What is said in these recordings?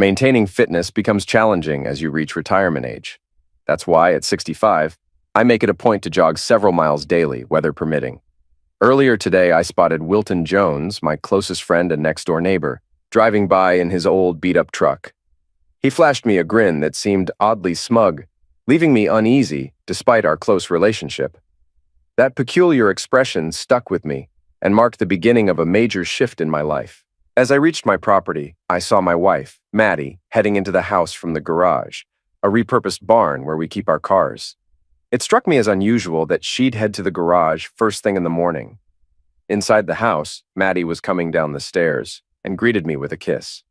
Maintaining fitness becomes challenging as you reach retirement age. That's why, at 65, I make it a point to jog several miles daily, weather permitting. Earlier today, I spotted Wilton Jones, my closest friend and next-door neighbor, driving by in his old beat-up truck. He flashed me a grin that seemed oddly smug, leaving me uneasy despite our close relationship. That peculiar expression stuck with me and marked the beginning of a major shift in my life. As I reached my property, I saw my wife, Maddie, heading into the house from the garage, a repurposed barn where we keep our cars. It struck me as unusual that she'd head to the garage first thing in the morning. Inside the house, Maddie was coming down the stairs and greeted me with a kiss.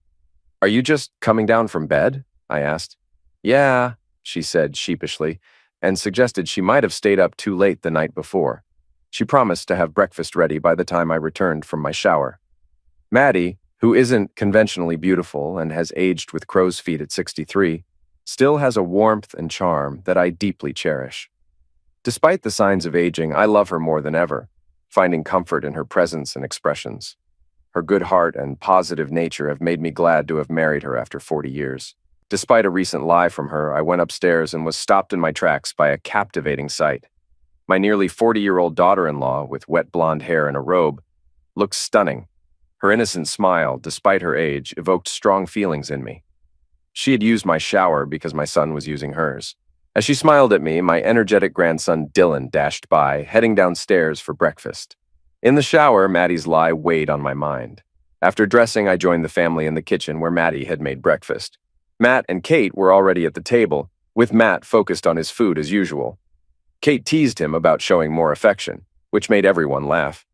"Are you just coming down from bed?" I asked. "Yeah," she said sheepishly, and suggested she might have stayed up too late the night before. She promised to have breakfast ready by the time I returned from my shower. Maddie, who isn't conventionally beautiful and has aged with crow's feet at 63, still has a warmth and charm that I deeply cherish. Despite the signs of aging, I love her more than ever, finding comfort in her presence and expressions. Her good heart and positive nature have made me glad to have married her after 40 years. Despite a recent lie from her, I went upstairs and was stopped in my tracks by a captivating sight. My nearly 40-year-old daughter-in-law, with wet blonde hair and a robe, looked stunning. Her innocent smile, despite her age, evoked strong feelings in me. She had used my shower because my son was using hers. As she smiled at me, my energetic grandson Dylan dashed by, heading downstairs for breakfast. In the shower, Maddie's lie weighed on my mind. After dressing, I joined the family in the kitchen where Maddie had made breakfast. Matt and Kate were already at the table, with Matt focused on his food as usual. Kate teased him about showing more affection, which made everyone laugh.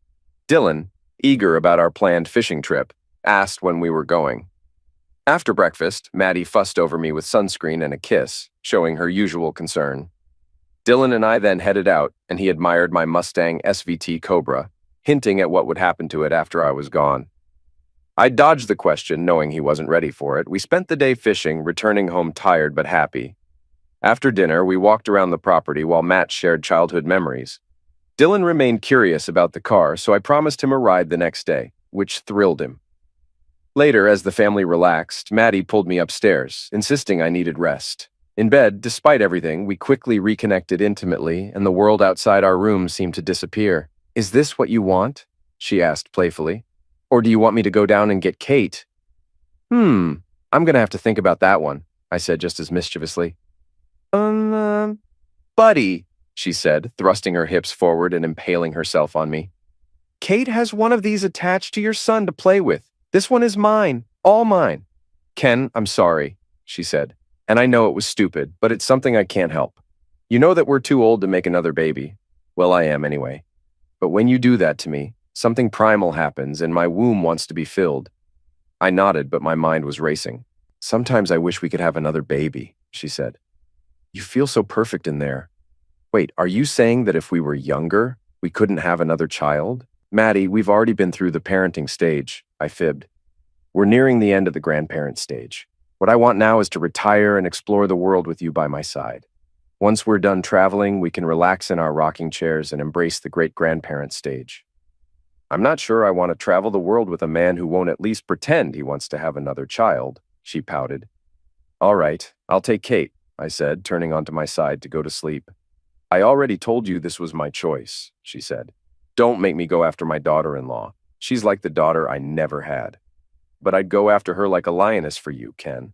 Dylan, eager about our planned fishing trip, asked when we were going. After breakfast, Maddie fussed over me with sunscreen and a kiss, showing her usual concern. Dylan and I then headed out, and he admired my Mustang SVT Cobra, hinting at what would happen to it after I was gone. I dodged the question, knowing he wasn't ready for it. We spent the day fishing, returning home tired but happy. After dinner, we walked around the property while Matt shared childhood memories. Dylan remained curious about the car, so I promised him a ride the next day, which thrilled him. Later, as the family relaxed, Maddie pulled me upstairs, insisting I needed rest. In bed, despite everything, we quickly reconnected intimately, and the world outside our room seemed to disappear. "Is this what you want?" she asked playfully. "Or do you want me to go down and get Kate?" I'm gonna have to think about that one," I said just as mischievously. Buddy," she said, thrusting her hips forward and impaling herself on me. "Kate has one of these attached to your son to play with. This one is mine, all mine." "Ken, I'm sorry," she said, "and I know it was stupid, but it's something I can't help. You know that we're too old to make another baby. Well, I am anyway. But when you do that to me, something primal happens and my womb wants to be filled." I nodded, but my mind was racing. "Sometimes I wish we could have another baby," she said. "You feel so perfect in there. Wait, are you saying that if we were younger, we couldn't have another child?" "Maddie, we've already been through the parenting stage," I fibbed. "We're nearing the end of the grandparent stage. What I want now is to retire and explore the world with you by my side. Once we're done traveling, we can relax in our rocking chairs and embrace the great-grandparent stage." "I'm not sure I want to travel the world with a man who won't at least pretend he wants to have another child," she pouted. "All right, I'll take Kate," I said, turning onto my side to go to sleep. "I already told you this was my choice," she said. "Don't make me go after my daughter-in-law. She's like the daughter I never had. But I'd go after her like a lioness for you, Ken."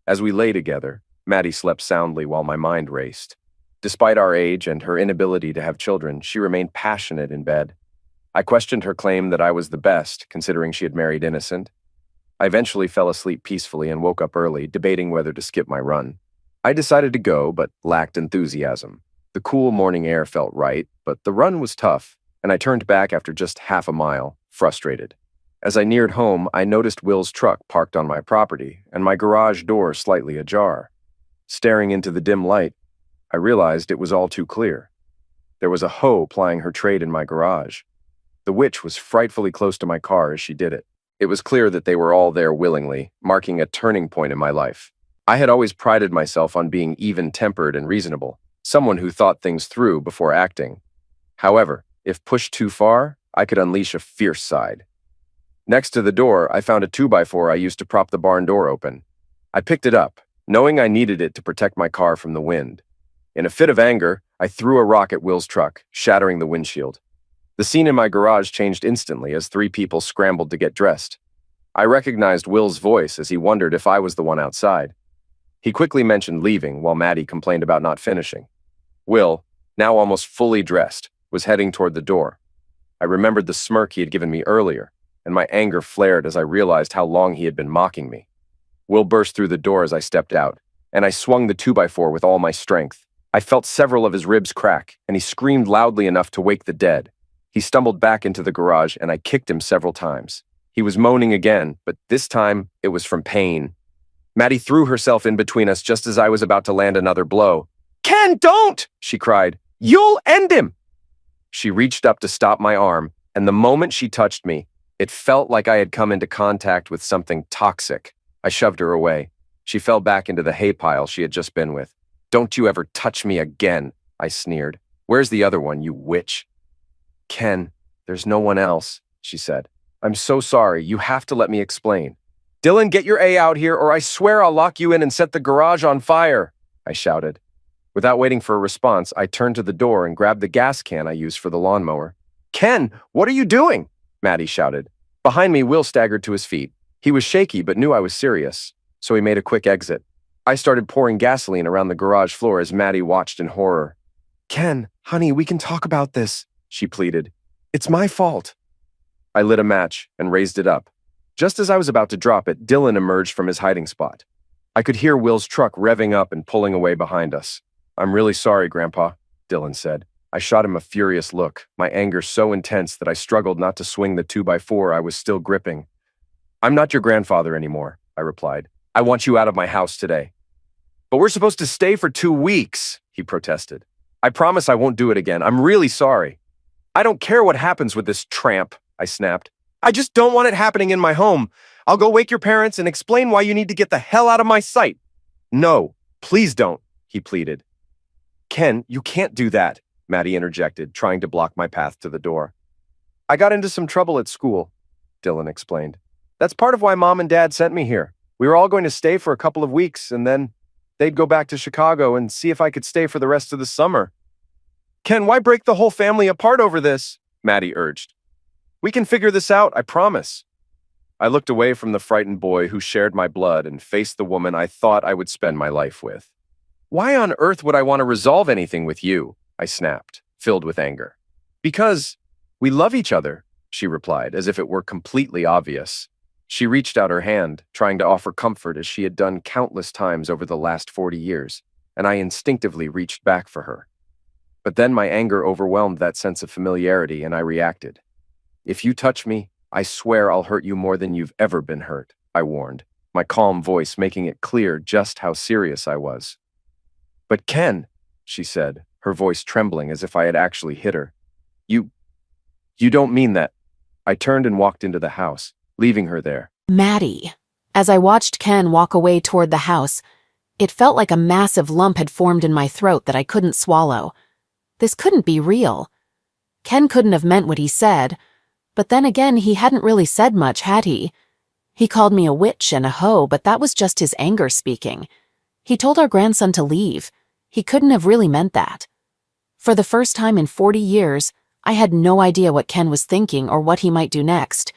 As we lay together, Maddie slept soundly while my mind raced. Despite our age and her inability to have children, she remained passionate in bed. I questioned her claim that I was the best, considering she had married innocent. I eventually fell asleep peacefully and woke up early, debating whether to skip my run. I decided to go, but lacked enthusiasm. The cool morning air felt right, but the run was tough, and I turned back after just half a mile, frustrated. As I neared home, I noticed Will's truck parked on my property, and my garage door slightly ajar. Staring into the dim light, I realized it was all too clear. There was a hoe plying her trade in my garage. The witch was frightfully close to my car as she did it. It was clear that they were all there willingly, marking a turning point in my life. I had always prided myself on being even-tempered and reasonable, someone who thought things through before acting. However, if pushed too far, I could unleash a fierce side. Next to the door, I found a 2x4 I used to prop the barn door open. I picked it up, knowing I needed it to protect my car from the wind. In a fit of anger, I threw a rock at Will's truck, shattering the windshield. The scene in my garage changed instantly as 3 people scrambled to get dressed. I recognized Will's voice as he wondered if I was the one outside. He quickly mentioned leaving while Maddie complained about not finishing. Will, now almost fully dressed, was heading toward the door. I remembered the smirk he had given me earlier, and my anger flared as I realized how long he had been mocking me. Will burst through the door as I stepped out, and I swung the 2x4 with all my strength. I felt several of his ribs crack, and he screamed loudly enough to wake the dead. He stumbled back into the garage, and I kicked him several times. He was moaning again, but this time it was from pain. Maddie threw herself in between us just as I was about to land another blow. "Ken, don't!" she cried. "You'll end him!" She reached up to stop my arm, and the moment she touched me, it felt like I had come into contact with something toxic. I shoved her away. She fell back into the hay pile she had just been with. "Don't you ever touch me again," I sneered. "Where's the other one, you witch?" "Ken, there's no one else," she said. "I'm so sorry. You have to let me explain." "Dylan, get your A out here, or I swear I'll lock you in and set the garage on fire," I shouted. Without waiting for a response, I turned to the door and grabbed the gas can I used for the lawnmower. "Ken, what are you doing?" Maddie shouted. Behind me, Will staggered to his feet. He was shaky but knew I was serious, so he made a quick exit. I started pouring gasoline around the garage floor as Maddie watched in horror. "Ken, honey, we can talk about this," she pleaded. "It's my fault." I lit a match and raised it up. Just as I was about to drop it, Dylan emerged from his hiding spot. I could hear Will's truck revving up and pulling away behind us. "I'm really sorry, Grandpa," Dylan said. I shot him a furious look, my anger so intense that I struggled not to swing the 2x4 I was still gripping. "I'm not your grandfather anymore," I replied. "I want you out of my house today." "But we're supposed to stay for 2 weeks, he protested. "I promise I won't do it again. I'm really sorry." "I don't care what happens with this tramp," I snapped. "I just don't want it happening in my home. I'll go wake your parents and explain why you need to get the hell out of my sight." "No, please don't," he pleaded. "Ken, you can't do that," Maddie interjected, trying to block my path to the door. "I got into some trouble at school," Dylan explained. "That's part of why Mom and Dad sent me here. We were all going to stay for a couple of weeks, and then they'd go back to Chicago and see if I could stay for the rest of the summer." "Ken, why break the whole family apart over this?" Maddie urged. "We can figure this out, I promise." I looked away from the frightened boy who shared my blood and faced the woman I thought I would spend my life with. "Why on earth would I want to resolve anything with you?" I snapped, filled with anger. "Because we love each other," she replied, as if it were completely obvious. She reached out her hand, trying to offer comfort as she had done countless times over the last 40 years, and I instinctively reached back for her. But then my anger overwhelmed that sense of familiarity, and I reacted. "If you touch me, I swear I'll hurt you more than you've ever been hurt," I warned, my calm voice making it clear just how serious I was. "But Ken," she said, her voice trembling as if I had actually hit her. You don't mean that." I turned and walked into the house, leaving her there. Maddie. As I watched Ken walk away toward the house, it felt like a massive lump had formed in my throat that I couldn't swallow. This couldn't be real. Ken couldn't have meant what he said, but then again, he hadn't really said much, had he? He called me a witch and a hoe, but that was just his anger speaking. He told our grandson to leave. He couldn't have really meant that. For the first time in 40 years, I had no idea what Ken was thinking or what he might do next.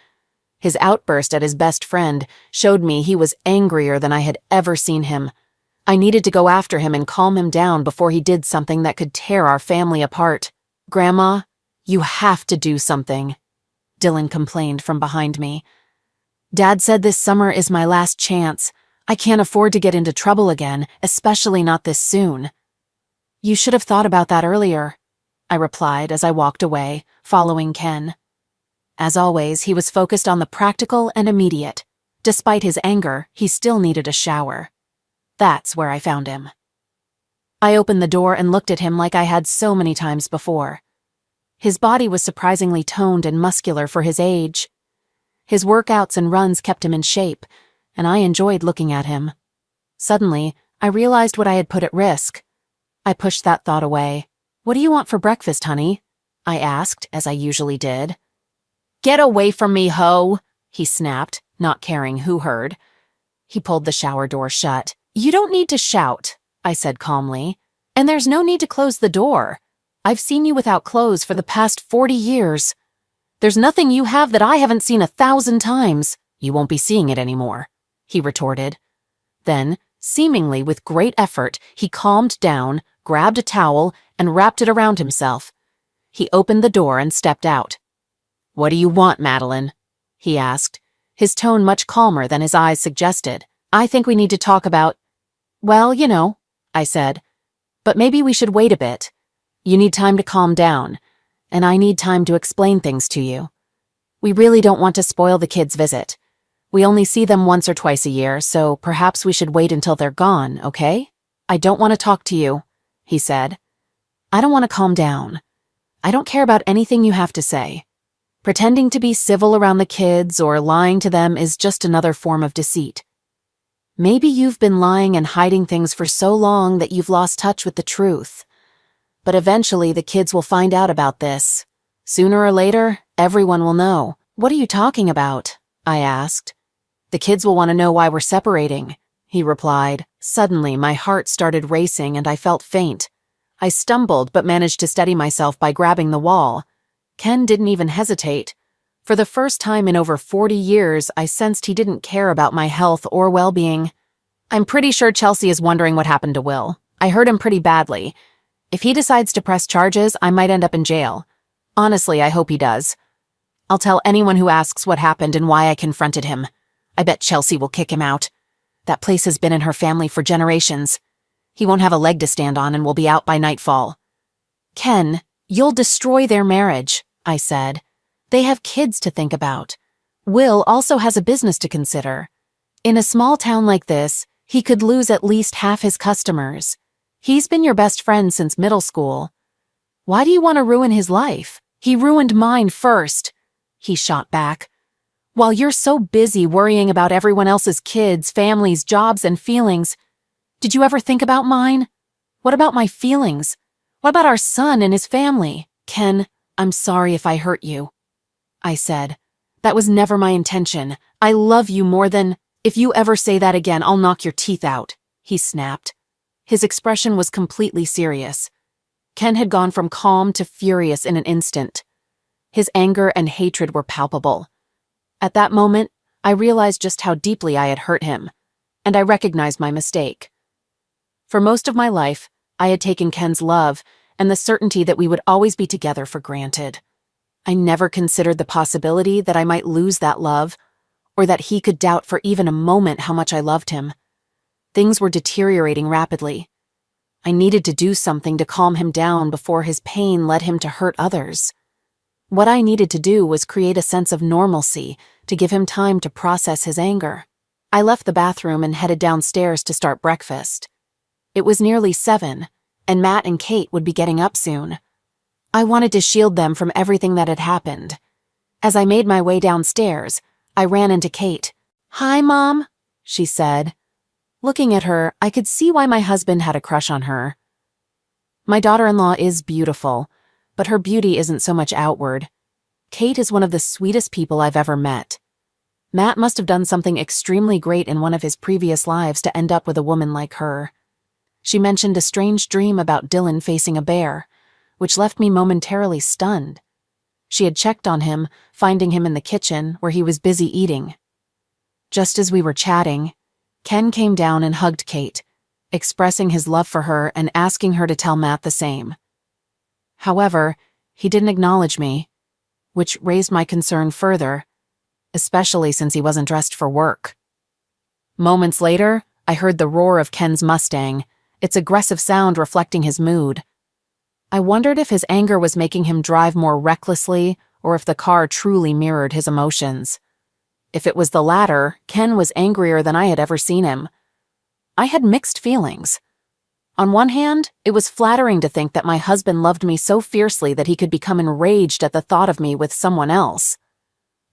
His outburst at his best friend showed me he was angrier than I had ever seen him. I needed to go after him and calm him down before he did something that could tear our family apart. "Grandma, you have to do something," Dylan complained from behind me. "Dad said this summer is my last chance. I can't afford to get into trouble again, especially not this soon." "You should have thought about that earlier," I replied as I walked away, following Ken. As always, he was focused on the practical and immediate. Despite his anger, he still needed a shower. That's where I found him. I opened the door and looked at him like I had so many times before. His body was surprisingly toned and muscular for his age. His workouts and runs kept him in shape, and I enjoyed looking at him. Suddenly, I realized what I had put at risk. I pushed that thought away. "What do you want for breakfast, honey?" I asked, as I usually did. "Get away from me, ho!" he snapped, not caring who heard. He pulled the shower door shut. "You don't need to shout," I said calmly. "And there's no need to close the door. I've seen you without clothes for the past 40 years. There's nothing you have that I haven't seen 1,000 times. You won't be seeing it anymore," he retorted. Then, seemingly with great effort, he calmed down, grabbed a towel, and wrapped it around himself. He opened the door and stepped out. "What do you want, Madeline?" he asked, his tone much calmer than his eyes suggested. "I think we need to talk about—" "Well, you know," I said. "But maybe we should wait a bit. You need time to calm down, and I need time to explain things to you. We really don't want to spoil the kids' visit. We only see them once or twice a year, so perhaps we should wait until they're gone, okay? I don't want to talk to you," he said. "I don't want to calm down. I don't care about anything you have to say. Pretending to be civil around the kids or lying to them is just another form of deceit. Maybe you've been lying and hiding things for so long that you've lost touch with the truth. But eventually the kids will find out about this. Sooner or later, everyone will know." "What are you talking about?" I asked. "The kids will want to know why we're separating," he replied. Suddenly, my heart started racing and I felt faint. I stumbled but managed to steady myself by grabbing the wall. Ken didn't even hesitate. For the first time in over 40 years, I sensed he didn't care about my health or well-being. "I'm pretty sure Chelsea is wondering what happened to Will. I hurt him pretty badly. If he decides to press charges, I might end up in jail. Honestly, I hope he does. I'll tell anyone who asks what happened and why I confronted him. I bet Chelsea will kick him out. That place has been in her family for generations. He won't have a leg to stand on and will be out by nightfall." "Ken, you'll destroy their marriage," I said. "They have kids to think about. Will also has a business to consider. In a small town like this, he could lose at least half his customers. He's been your best friend since middle school. Why do you want to ruin his life? He ruined mine first," he shot back. "While you're so busy worrying about everyone else's kids, families, jobs, and feelings, did you ever think about mine? What about my feelings? What about our son and his family?" "Ken, I'm sorry if I hurt you," I said. "That was never my intention. I love you more than—" "If you ever say that again, I'll knock your teeth out," he snapped. His expression was completely serious. Ken had gone from calm to furious in an instant. His anger and hatred were palpable. At that moment, I realized just how deeply I had hurt him, and I recognized my mistake. For most of my life, I had taken Ken's love and the certainty that we would always be together for granted. I never considered the possibility that I might lose that love, or that he could doubt for even a moment how much I loved him. Things were deteriorating rapidly. I needed to do something to calm him down before his pain led him to hurt others. What I needed to do was create a sense of normalcy to give him time to process his anger. I left the bathroom and headed downstairs to start breakfast. It was nearly 7, and Matt and Kate would be getting up soon. I wanted to shield them from everything that had happened. As I made my way downstairs, I ran into Kate. "Hi, Mom," she said. Looking at her, I could see why my husband had a crush on her. My daughter-in-law is beautiful, but her beauty isn't so much outward. Kate is one of the sweetest people I've ever met. Matt must have done something extremely great in one of his previous lives to end up with a woman like her. She mentioned a strange dream about Dylan facing a bear, which left me momentarily stunned. She had checked on him, finding him in the kitchen where he was busy eating. Just as we were chatting, Ken came down and hugged Kate, expressing his love for her and asking her to tell Matt the same. However, he didn't acknowledge me, which raised my concern further, especially since he wasn't dressed for work. Moments later, I heard the roar of Ken's Mustang, its aggressive sound reflecting his mood. I wondered if his anger was making him drive more recklessly or if the car truly mirrored his emotions. If it was the latter, Ken was angrier than I had ever seen him. I had mixed feelings. On one hand, it was flattering to think that my husband loved me so fiercely that he could become enraged at the thought of me with someone else.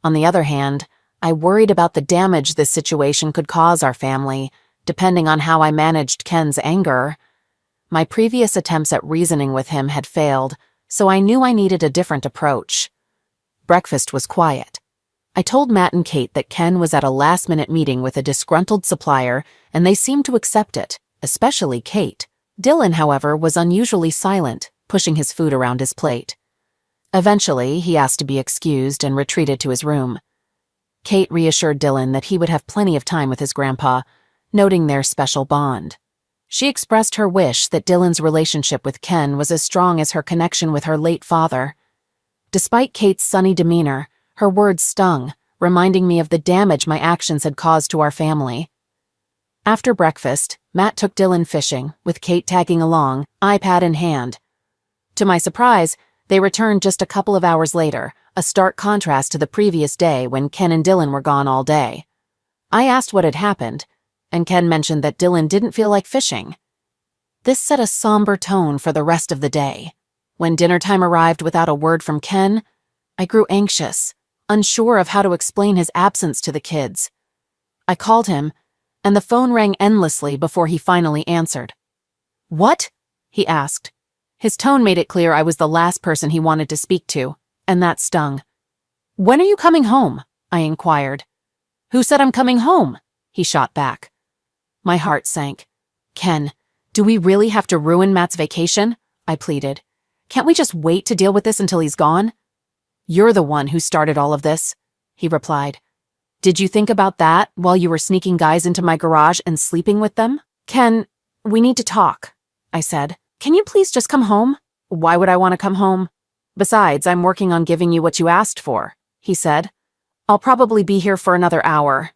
On the other hand, I worried about the damage this situation could cause our family, depending on how I managed Ken's anger. My previous attempts at reasoning with him had failed, so I knew I needed a different approach. Breakfast was quiet. I told Matt and Kate that Ken was at a last-minute meeting with a disgruntled supplier, and they seemed to accept it, especially Kate. Dylan, however, was unusually silent, pushing his food around his plate. Eventually, he asked to be excused and retreated to his room. Kate reassured Dylan that he would have plenty of time with his grandpa, noting their special bond. She expressed her wish that Dylan's relationship with Ken was as strong as her connection with her late father. Despite Kate's sunny demeanor, her words stung, reminding me of the damage my actions had caused to our family. After breakfast, Matt took Dylan fishing, with Kate tagging along, iPad in hand. To my surprise, they returned just a couple of hours later, a stark contrast to the previous day when Ken and Dylan were gone all day. I asked what had happened, and Ken mentioned that Dylan didn't feel like fishing. This set a somber tone for the rest of the day. When dinner time arrived without a word from Ken, I grew anxious, unsure of how to explain his absence to the kids. I called him, and the phone rang endlessly before he finally answered. "What?" he asked. His tone made it clear I was the last person he wanted to speak to, and that stung. "When are you coming home?" I inquired. "Who said I'm coming home?" he shot back. My heart sank. "Ken, do we really have to ruin Matt's vacation?" I pleaded. "Can't we just wait to deal with this until he's gone?" "You're the one who started all of this," he replied. "Did you think about that while you were sneaking guys into my garage and sleeping with them?" "Ken, we need to talk," I said. "Can you please just come home?" "Why would I want to come home? Besides, I'm working on giving you what you asked for," he said. "I'll probably be here for another hour.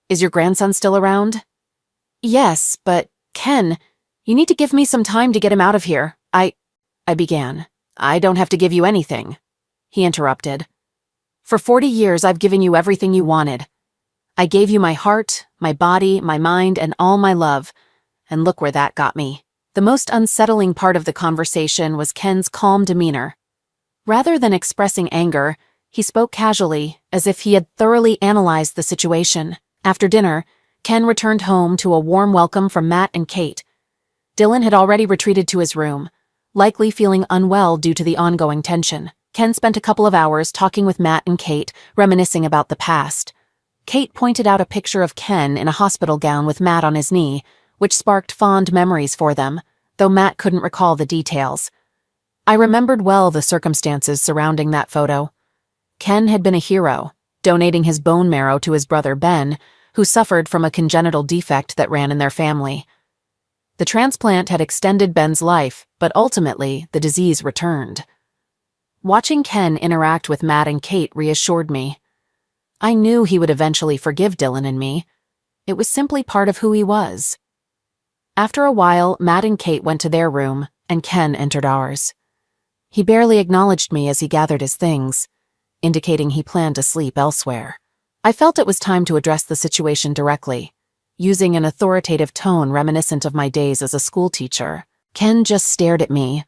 Is your grandson still around?" "Yes, but Ken, you need to give me some time to get him out of here. I began. "I don't have to give you anything," he interrupted. "For 40 years, I've given you everything you wanted. I gave you my heart, my body, my mind, and all my love, and look where that got me." The most unsettling part of the conversation was Ken's calm demeanor. Rather than expressing anger, he spoke casually, as if he had thoroughly analyzed the situation. After dinner, Ken returned home to a warm welcome from Matt and Kate. Dylan had already retreated to his room, likely feeling unwell due to the ongoing tension. Ken spent a couple of hours talking with Matt and Kate, reminiscing about the past. Kate pointed out a picture of Ken in a hospital gown with Matt on his knee, which sparked fond memories for them, though Matt couldn't recall the details. I remembered well the circumstances surrounding that photo. Ken had been a hero, donating his bone marrow to his brother Ben, who suffered from a congenital defect that ran in their family. The transplant had extended Ben's life, but ultimately the disease returned. Watching Ken interact with Matt and Kate reassured me. I knew he would eventually forgive Dylan and me. It was simply part of who he was. After a while, Matt and Kate went to their room, and Ken entered ours. He barely acknowledged me as he gathered his things, indicating he planned to sleep elsewhere. I felt it was time to address the situation directly, using an authoritative tone reminiscent of my days as a schoolteacher. Ken just stared at me.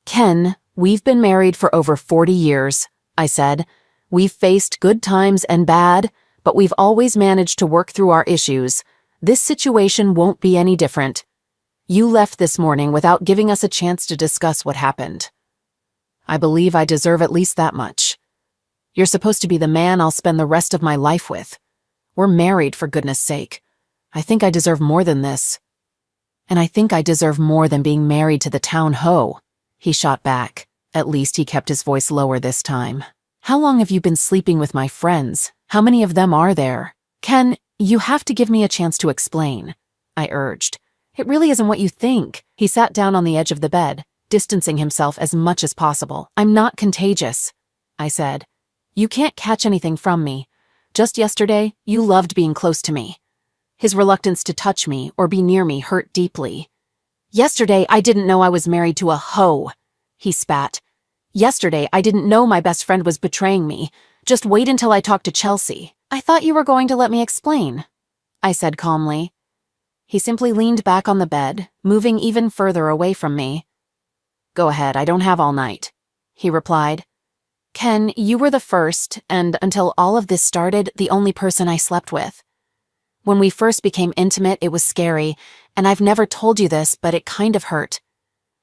"Ken, we've been married for over 40 years, I said. "We've faced good times and bad, but we've always managed to work through our issues. This situation won't be any different. You left this morning without giving us a chance to discuss what happened. I believe I deserve at least that much. You're supposed to be the man I'll spend the rest of my life with. We're married, for goodness sake. I think I deserve more than this. And I think I deserve more than being married to the town hoe," he shot back. At least he kept his voice lower this time. "How long have you been sleeping with my friends? How many of them are there?" "Ken, you have to give me a chance to explain," I urged. "It really isn't what you think." He sat down on the edge of the bed, distancing himself as much as possible. "I'm not contagious," I said. "You can't catch anything from me. Just yesterday, you loved being close to me." His reluctance to touch me or be near me hurt deeply. "Yesterday, I didn't know I was married to a hoe," he spat. "Yesterday, I didn't know my best friend was betraying me. Just wait until I talk to Chelsea." "I thought you were going to let me explain," I said calmly. He simply leaned back on the bed, moving even further away from me. "Go ahead, I don't have all night," he replied. "Ken, you were the first, and until all of this started, the only person I slept with. When we first became intimate, it was scary, and I've never told you this, but it kind of hurt.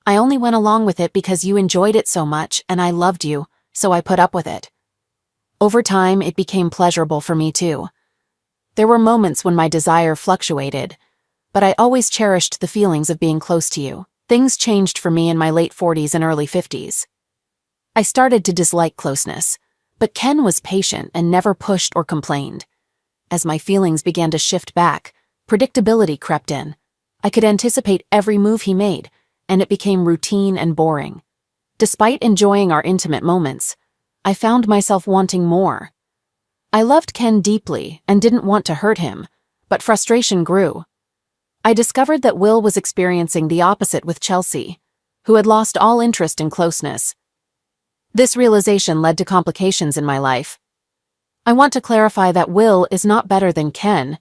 I only went along with it because you enjoyed it so much, and I loved you, so I put up with it." Over time, it became pleasurable for me too. There were moments when my desire fluctuated, but I always cherished the feelings of being close to you. Things changed for me in my late 40s and early 50s. I started to dislike closeness, but Ken was patient and never pushed or complained. As my feelings began to shift back, predictability crept in. I could anticipate every move he made, and it became routine and boring. Despite enjoying our intimate moments, I found myself wanting more. I loved Ken deeply and didn't want to hurt him, but frustration grew. I discovered that Will was experiencing the opposite with Chelsea, who had lost all interest in closeness. This realization led to complications in my life. I want to clarify that Will is not better than Ken.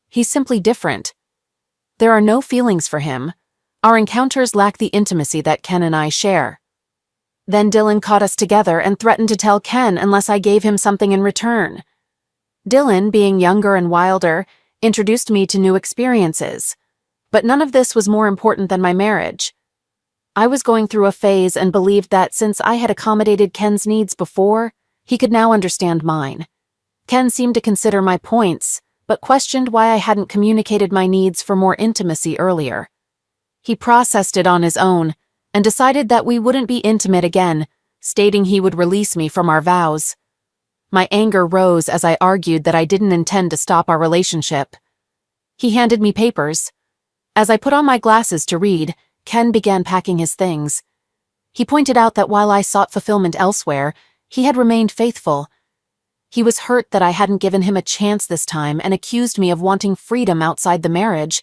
He's simply different. There are no feelings for him. Our encounters lack the intimacy that Ken and I share. Then Dylan caught us together and threatened to tell Ken unless I gave him something in return. Dylan, being younger and wilder, introduced me to new experiences. But none of this was more important than my marriage. I was going through a phase and believed that since I had accommodated Ken's needs before, he could now understand mine. Ken seemed to consider my points, but questioned why I hadn't communicated my needs for more intimacy earlier. He processed it on his own and decided that we wouldn't be intimate again, stating he would release me from our vows. My anger rose as I argued that I didn't intend to stop our relationship. He handed me papers. As I put on my glasses to read, Ken began packing his things. He pointed out that while I sought fulfillment elsewhere, he had remained faithful. He was hurt that I hadn't given him a chance this time and accused me of wanting freedom outside the marriage.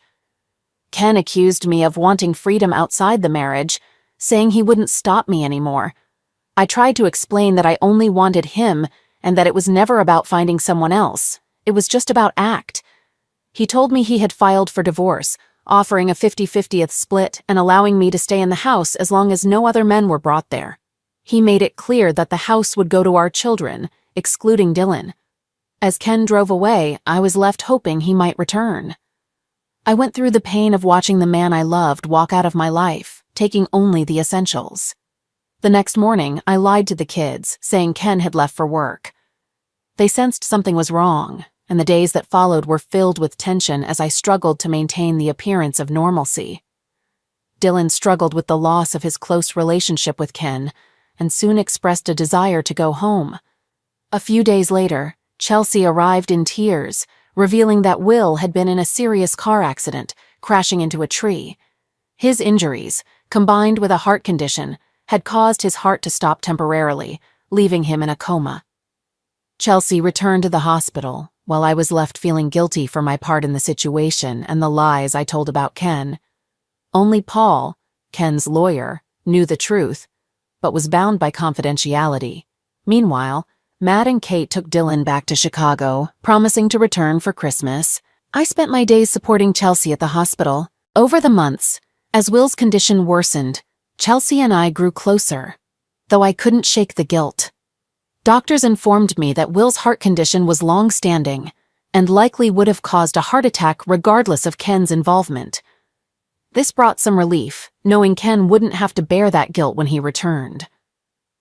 Ken accused me of wanting freedom outside the marriage, saying he wouldn't stop me anymore. I tried to explain that I only wanted him and that it was never about finding someone else. It was just about act. He told me he had filed for divorce, offering a 50-50th split and allowing me to stay in the house as long as no other men were brought there. He made it clear that the house would go to our children, excluding Dylan. As Ken drove away, I was left hoping he might return. I went through the pain of watching the man I loved walk out of my life, taking only the essentials. The next morning, I lied to the kids, saying Ken had left for work. They sensed something was wrong, and the days that followed were filled with tension as I struggled to maintain the appearance of normalcy. Dylan struggled with the loss of his close relationship with Ken and soon expressed a desire to go home. A few days later, Chelsea arrived in tears, revealing that Will had been in a serious car accident, crashing into a tree. His injuries, combined with a heart condition, had caused his heart to stop temporarily, leaving him in a coma. Chelsea returned to the hospital, while I was left feeling guilty for my part in the situation and the lies I told about Ken. Only Paul, Ken's lawyer, knew the truth, but was bound by confidentiality. Meanwhile, Matt and Kate took Dylan back to Chicago, promising to return for Christmas. I spent my days supporting Chelsea at the hospital. Over the months, as Will's condition worsened, Chelsea and I grew closer, though I couldn't shake the guilt. Doctors informed me that Will's heart condition was long-standing and likely would have caused a heart attack regardless of Ken's involvement. This brought some relief, knowing Ken wouldn't have to bear that guilt when he returned.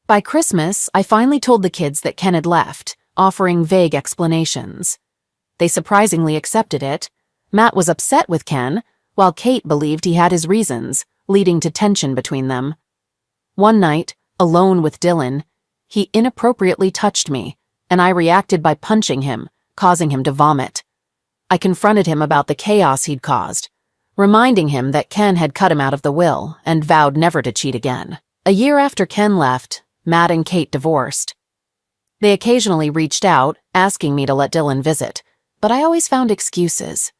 By Christmas, I finally told the kids that Ken had left, offering vague explanations. They surprisingly accepted it. Matt was upset with Ken, while Kate believed he had his reasons, leading to tension between them. One night, alone with Dylan, he inappropriately touched me, and I reacted by punching him, causing him to vomit. I confronted him about the chaos he'd caused, reminding him that Ken had cut him out of the will and vowed never to cheat again. A year after Ken left, Matt and Kate divorced. They occasionally reached out, asking me to let Dylan visit, but I always found excuses.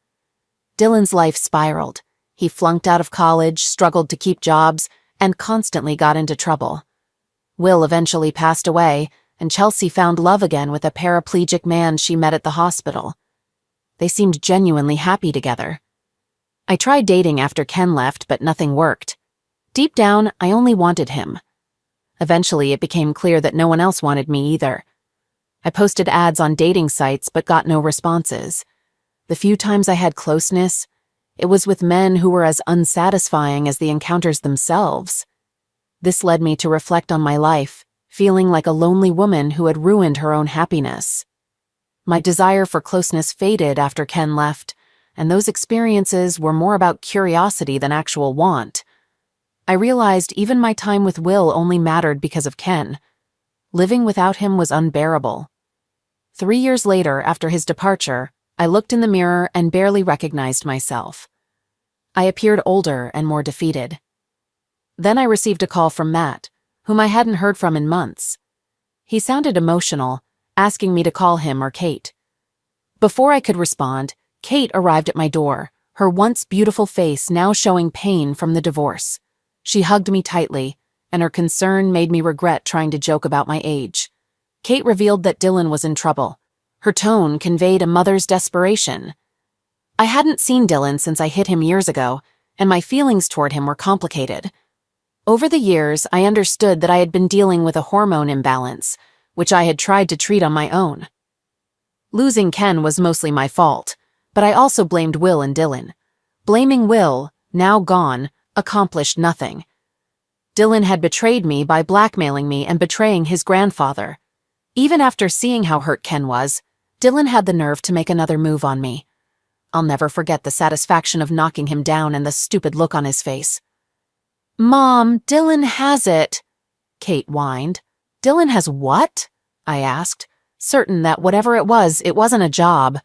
Dylan's life spiraled. He flunked out of college, struggled to keep jobs, and constantly got into trouble. Will eventually passed away, and Chelsea found love again with a paraplegic man she met at the hospital. They seemed genuinely happy together. I tried dating after Ken left, but nothing worked. Deep down, I only wanted him. Eventually, it became clear that no one else wanted me either. I posted ads on dating sites but got no responses. The few times I had closeness, it was with men who were as unsatisfying as the encounters themselves. This led me to reflect on my life, feeling like a lonely woman who had ruined her own happiness. My desire for closeness faded after Ken left, and those experiences were more about curiosity than actual want. I realized even my time with Will only mattered because of Ken. Living without him was unbearable. 3 years later, after his departure, I looked in the mirror and barely recognized myself. I appeared older and more defeated. Then I received a call from Matt, whom I hadn't heard from in months. He sounded emotional, asking me to call him or Kate. Before I could respond, Kate arrived at my door, her once beautiful face now showing pain from the divorce. She hugged me tightly, and her concern made me regret trying to joke about my age. Kate revealed that Dylan was in trouble. Her tone conveyed a mother's desperation. I hadn't seen Dylan since I hit him years ago, and my feelings toward him were complicated. Over the years, I understood that I had been dealing with a hormone imbalance, which I had tried to treat on my own. Losing Ken was mostly my fault, but I also blamed Will and Dylan. Blaming Will, now gone, accomplished nothing. Dylan had betrayed me by blackmailing me and betraying his grandfather. Even after seeing how hurt Ken was, Dylan had the nerve to make another move on me. I'll never forget the satisfaction of knocking him down and the stupid look on his face. "Mom, Dylan has it," Kate whined. "Dylan has what?" I asked, certain that whatever it wasn't a job.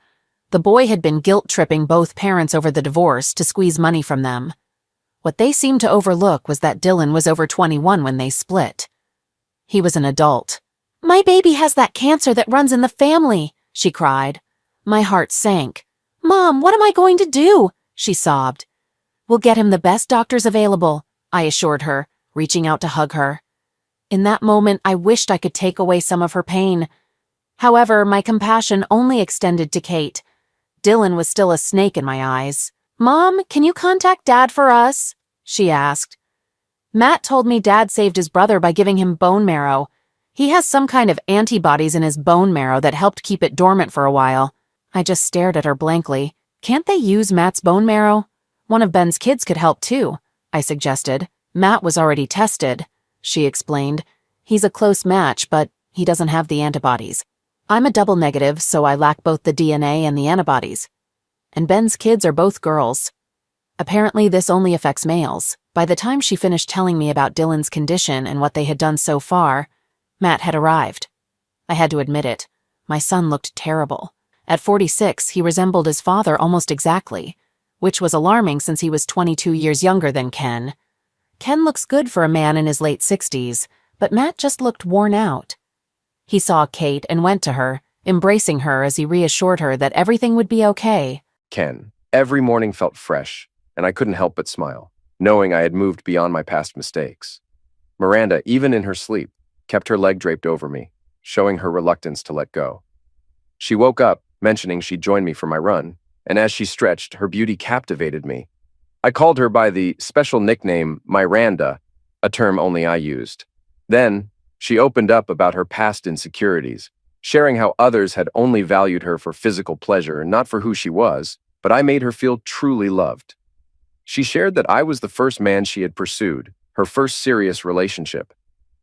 The boy had been guilt-tripping both parents over the divorce to squeeze money from them. What they seemed to overlook was that Dylan was over 21 when they split. He was an adult. "My baby has that cancer that runs in the family," she cried. My heart sank. "Mom, what am I going to do?" she sobbed. "We'll get him the best doctors available," I assured her, reaching out to hug her. In that moment, I wished I could take away some of her pain. However, my compassion only extended to Kate. Dylan was still a snake in my eyes. "Mom, can you contact Dad for us?" she asked. "Matt told me Dad saved his brother by giving him bone marrow. He has some kind of antibodies in his bone marrow that helped keep it dormant for a while." I just stared at her blankly. "Can't they use Matt's bone marrow? One of Ben's kids could help too," I suggested. "Matt was already tested," she explained. "He's a close match, but he doesn't have the antibodies. I'm a double negative, so I lack both the DNA and the antibodies. And Ben's kids are both girls. Apparently this only affects males." By the time she finished telling me about Dylan's condition and what they had done so far, Matt had arrived. I had to admit it. My son looked terrible. At 46, he resembled his father almost exactly, which was alarming since he was 22 years younger than Ken. Ken looks good for a man in his late 60s, but Matt just looked worn out. He saw Kate and went to her, embracing her as he reassured her that everything would be okay. Ken. Every morning felt fresh, and I couldn't help but smile, knowing I had moved beyond my past mistakes. Miranda, even in her sleep, kept her leg draped over me, showing her reluctance to let go. She woke up, mentioning she'd join me for my run, and as she stretched, her beauty captivated me. I called her by the special nickname Miranda, a term only I used. Then, she opened up about her past insecurities, sharing how others had only valued her for physical pleasure, not for who she was, but I made her feel truly loved. She shared that I was the first man she had pursued, her first serious relationship.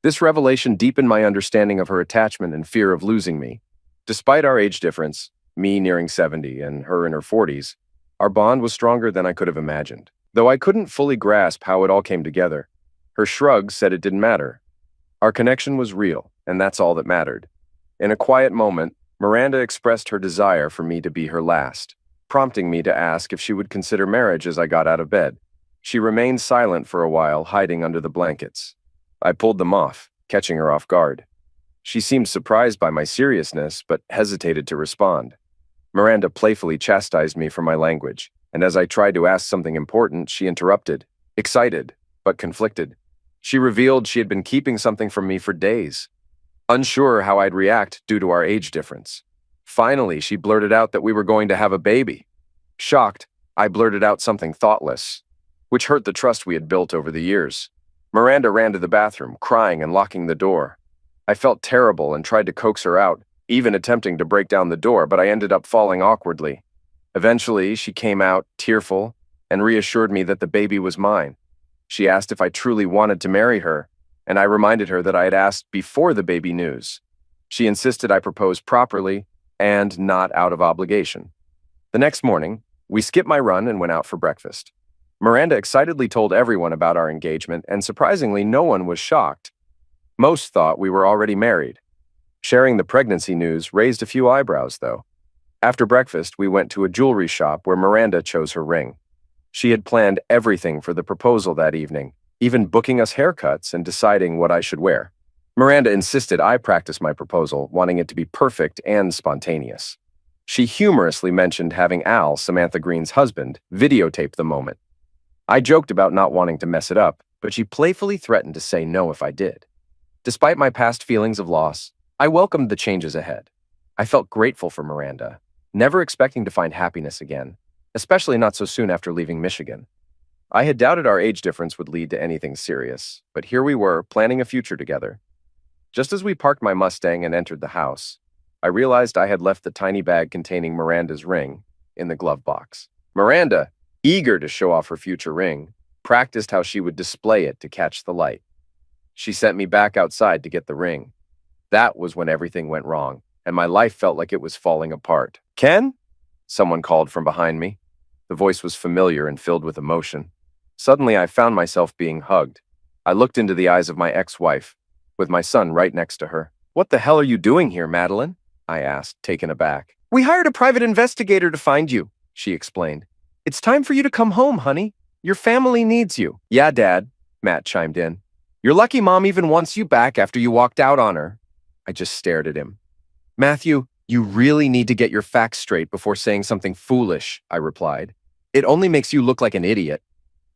This revelation deepened my understanding of her attachment and fear of losing me. Despite our age difference, me nearing 70 and her in her 40s, our bond was stronger than I could have imagined. Though I couldn't fully grasp how it all came together, her shrug said it didn't matter. Our connection was real, and that's all that mattered. In a quiet moment, Miranda expressed her desire for me to be her last, prompting me to ask if she would consider marriage as I got out of bed. She remained silent for a while, hiding under the blankets. I pulled them off, catching her off guard. She seemed surprised by my seriousness, but hesitated to respond. Miranda playfully chastised me for my language, and as I tried to ask something important, she interrupted, excited, but conflicted. She revealed she had been keeping something from me for days, unsure how I'd react due to our age difference. Finally, she blurted out that we were going to have a baby. Shocked, I blurted out something thoughtless, which hurt the trust we had built over the years. Miranda ran to the bathroom, crying and locking the door. I felt terrible and tried to coax her out, even attempting to break down the door, but I ended up falling awkwardly. Eventually, she came out, tearful, and reassured me that the baby was mine. She asked if I truly wanted to marry her, and I reminded her that I had asked before the baby news. She insisted I propose properly and not out of obligation. The next morning, we skipped my run and went out for breakfast. Miranda excitedly told everyone about our engagement, and surprisingly, no one was shocked. Most thought we were already married. Sharing the pregnancy news raised a few eyebrows, though. After breakfast, we went to a jewelry shop where Miranda chose her ring. She had planned everything for the proposal that evening, even booking us haircuts and deciding what I should wear. Miranda insisted I practice my proposal, wanting it to be perfect and spontaneous. She humorously mentioned having Al, Samantha Green's husband, videotape the moment. I joked about not wanting to mess it up, but she playfully threatened to say no if I did. Despite my past feelings of loss, I welcomed the changes ahead. I felt grateful for Miranda, never expecting to find happiness again, especially not so soon after leaving Michigan. I had doubted our age difference would lead to anything serious, but here we were, planning a future together. Just as we parked my Mustang and entered the house, I realized I had left the tiny bag containing Miranda's ring in the glove box. Miranda, eager to show off her future ring, practiced how she would display it to catch the light. She sent me back outside to get the ring. That was when everything went wrong, and my life felt like it was falling apart. "Ken?" Someone called from behind me. The voice was familiar and filled with emotion. Suddenly, I found myself being hugged. I looked into the eyes of my ex-wife, with my son right next to her. "What the hell are you doing here, Madeline?" I asked, taken aback. "We hired a private investigator to find you," she explained. "It's time for you to come home, honey. Your family needs you." "Yeah, Dad," Matt chimed in. "You're lucky Mom even wants you back after you walked out on her." I just stared at him. "Matthew, you really need to get your facts straight before saying something foolish," I replied. "It only makes you look like an idiot."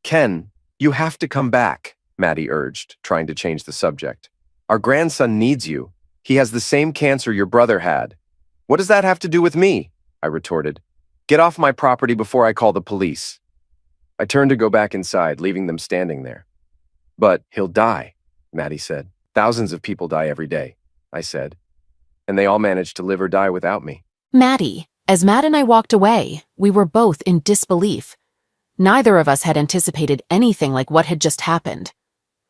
"Ken, you have to come back," Maddie urged, trying to change the subject. "Our grandson needs you. He has the same cancer your brother had." "What does that have to do with me?" I retorted. "Get off my property before I call the police." I turned to go back inside, leaving them standing there. "But he'll die," Maddie said. "Thousands of people die every day," I said. "And they all manage to live or die without me." Maddie, as Matt and I walked away, we were both in disbelief. Neither of us had anticipated anything like what had just happened.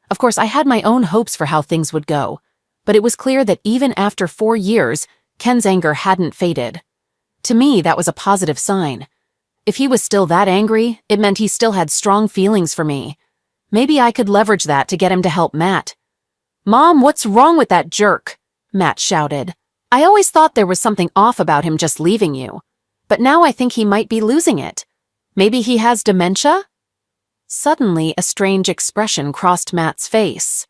Of course, I had my own hopes for how things would go, but it was clear that even after 4 years, Ken's anger hadn't faded. To me, that was a positive sign. If he was still that angry, it meant he still had strong feelings for me. Maybe I could leverage that to get him to help Matt. "Mom, what's wrong with that jerk?" Matt shouted. "I always thought there was something off about him just leaving you, but now I think he might be losing it. Maybe he has dementia?" Suddenly, a strange expression crossed Matt's face.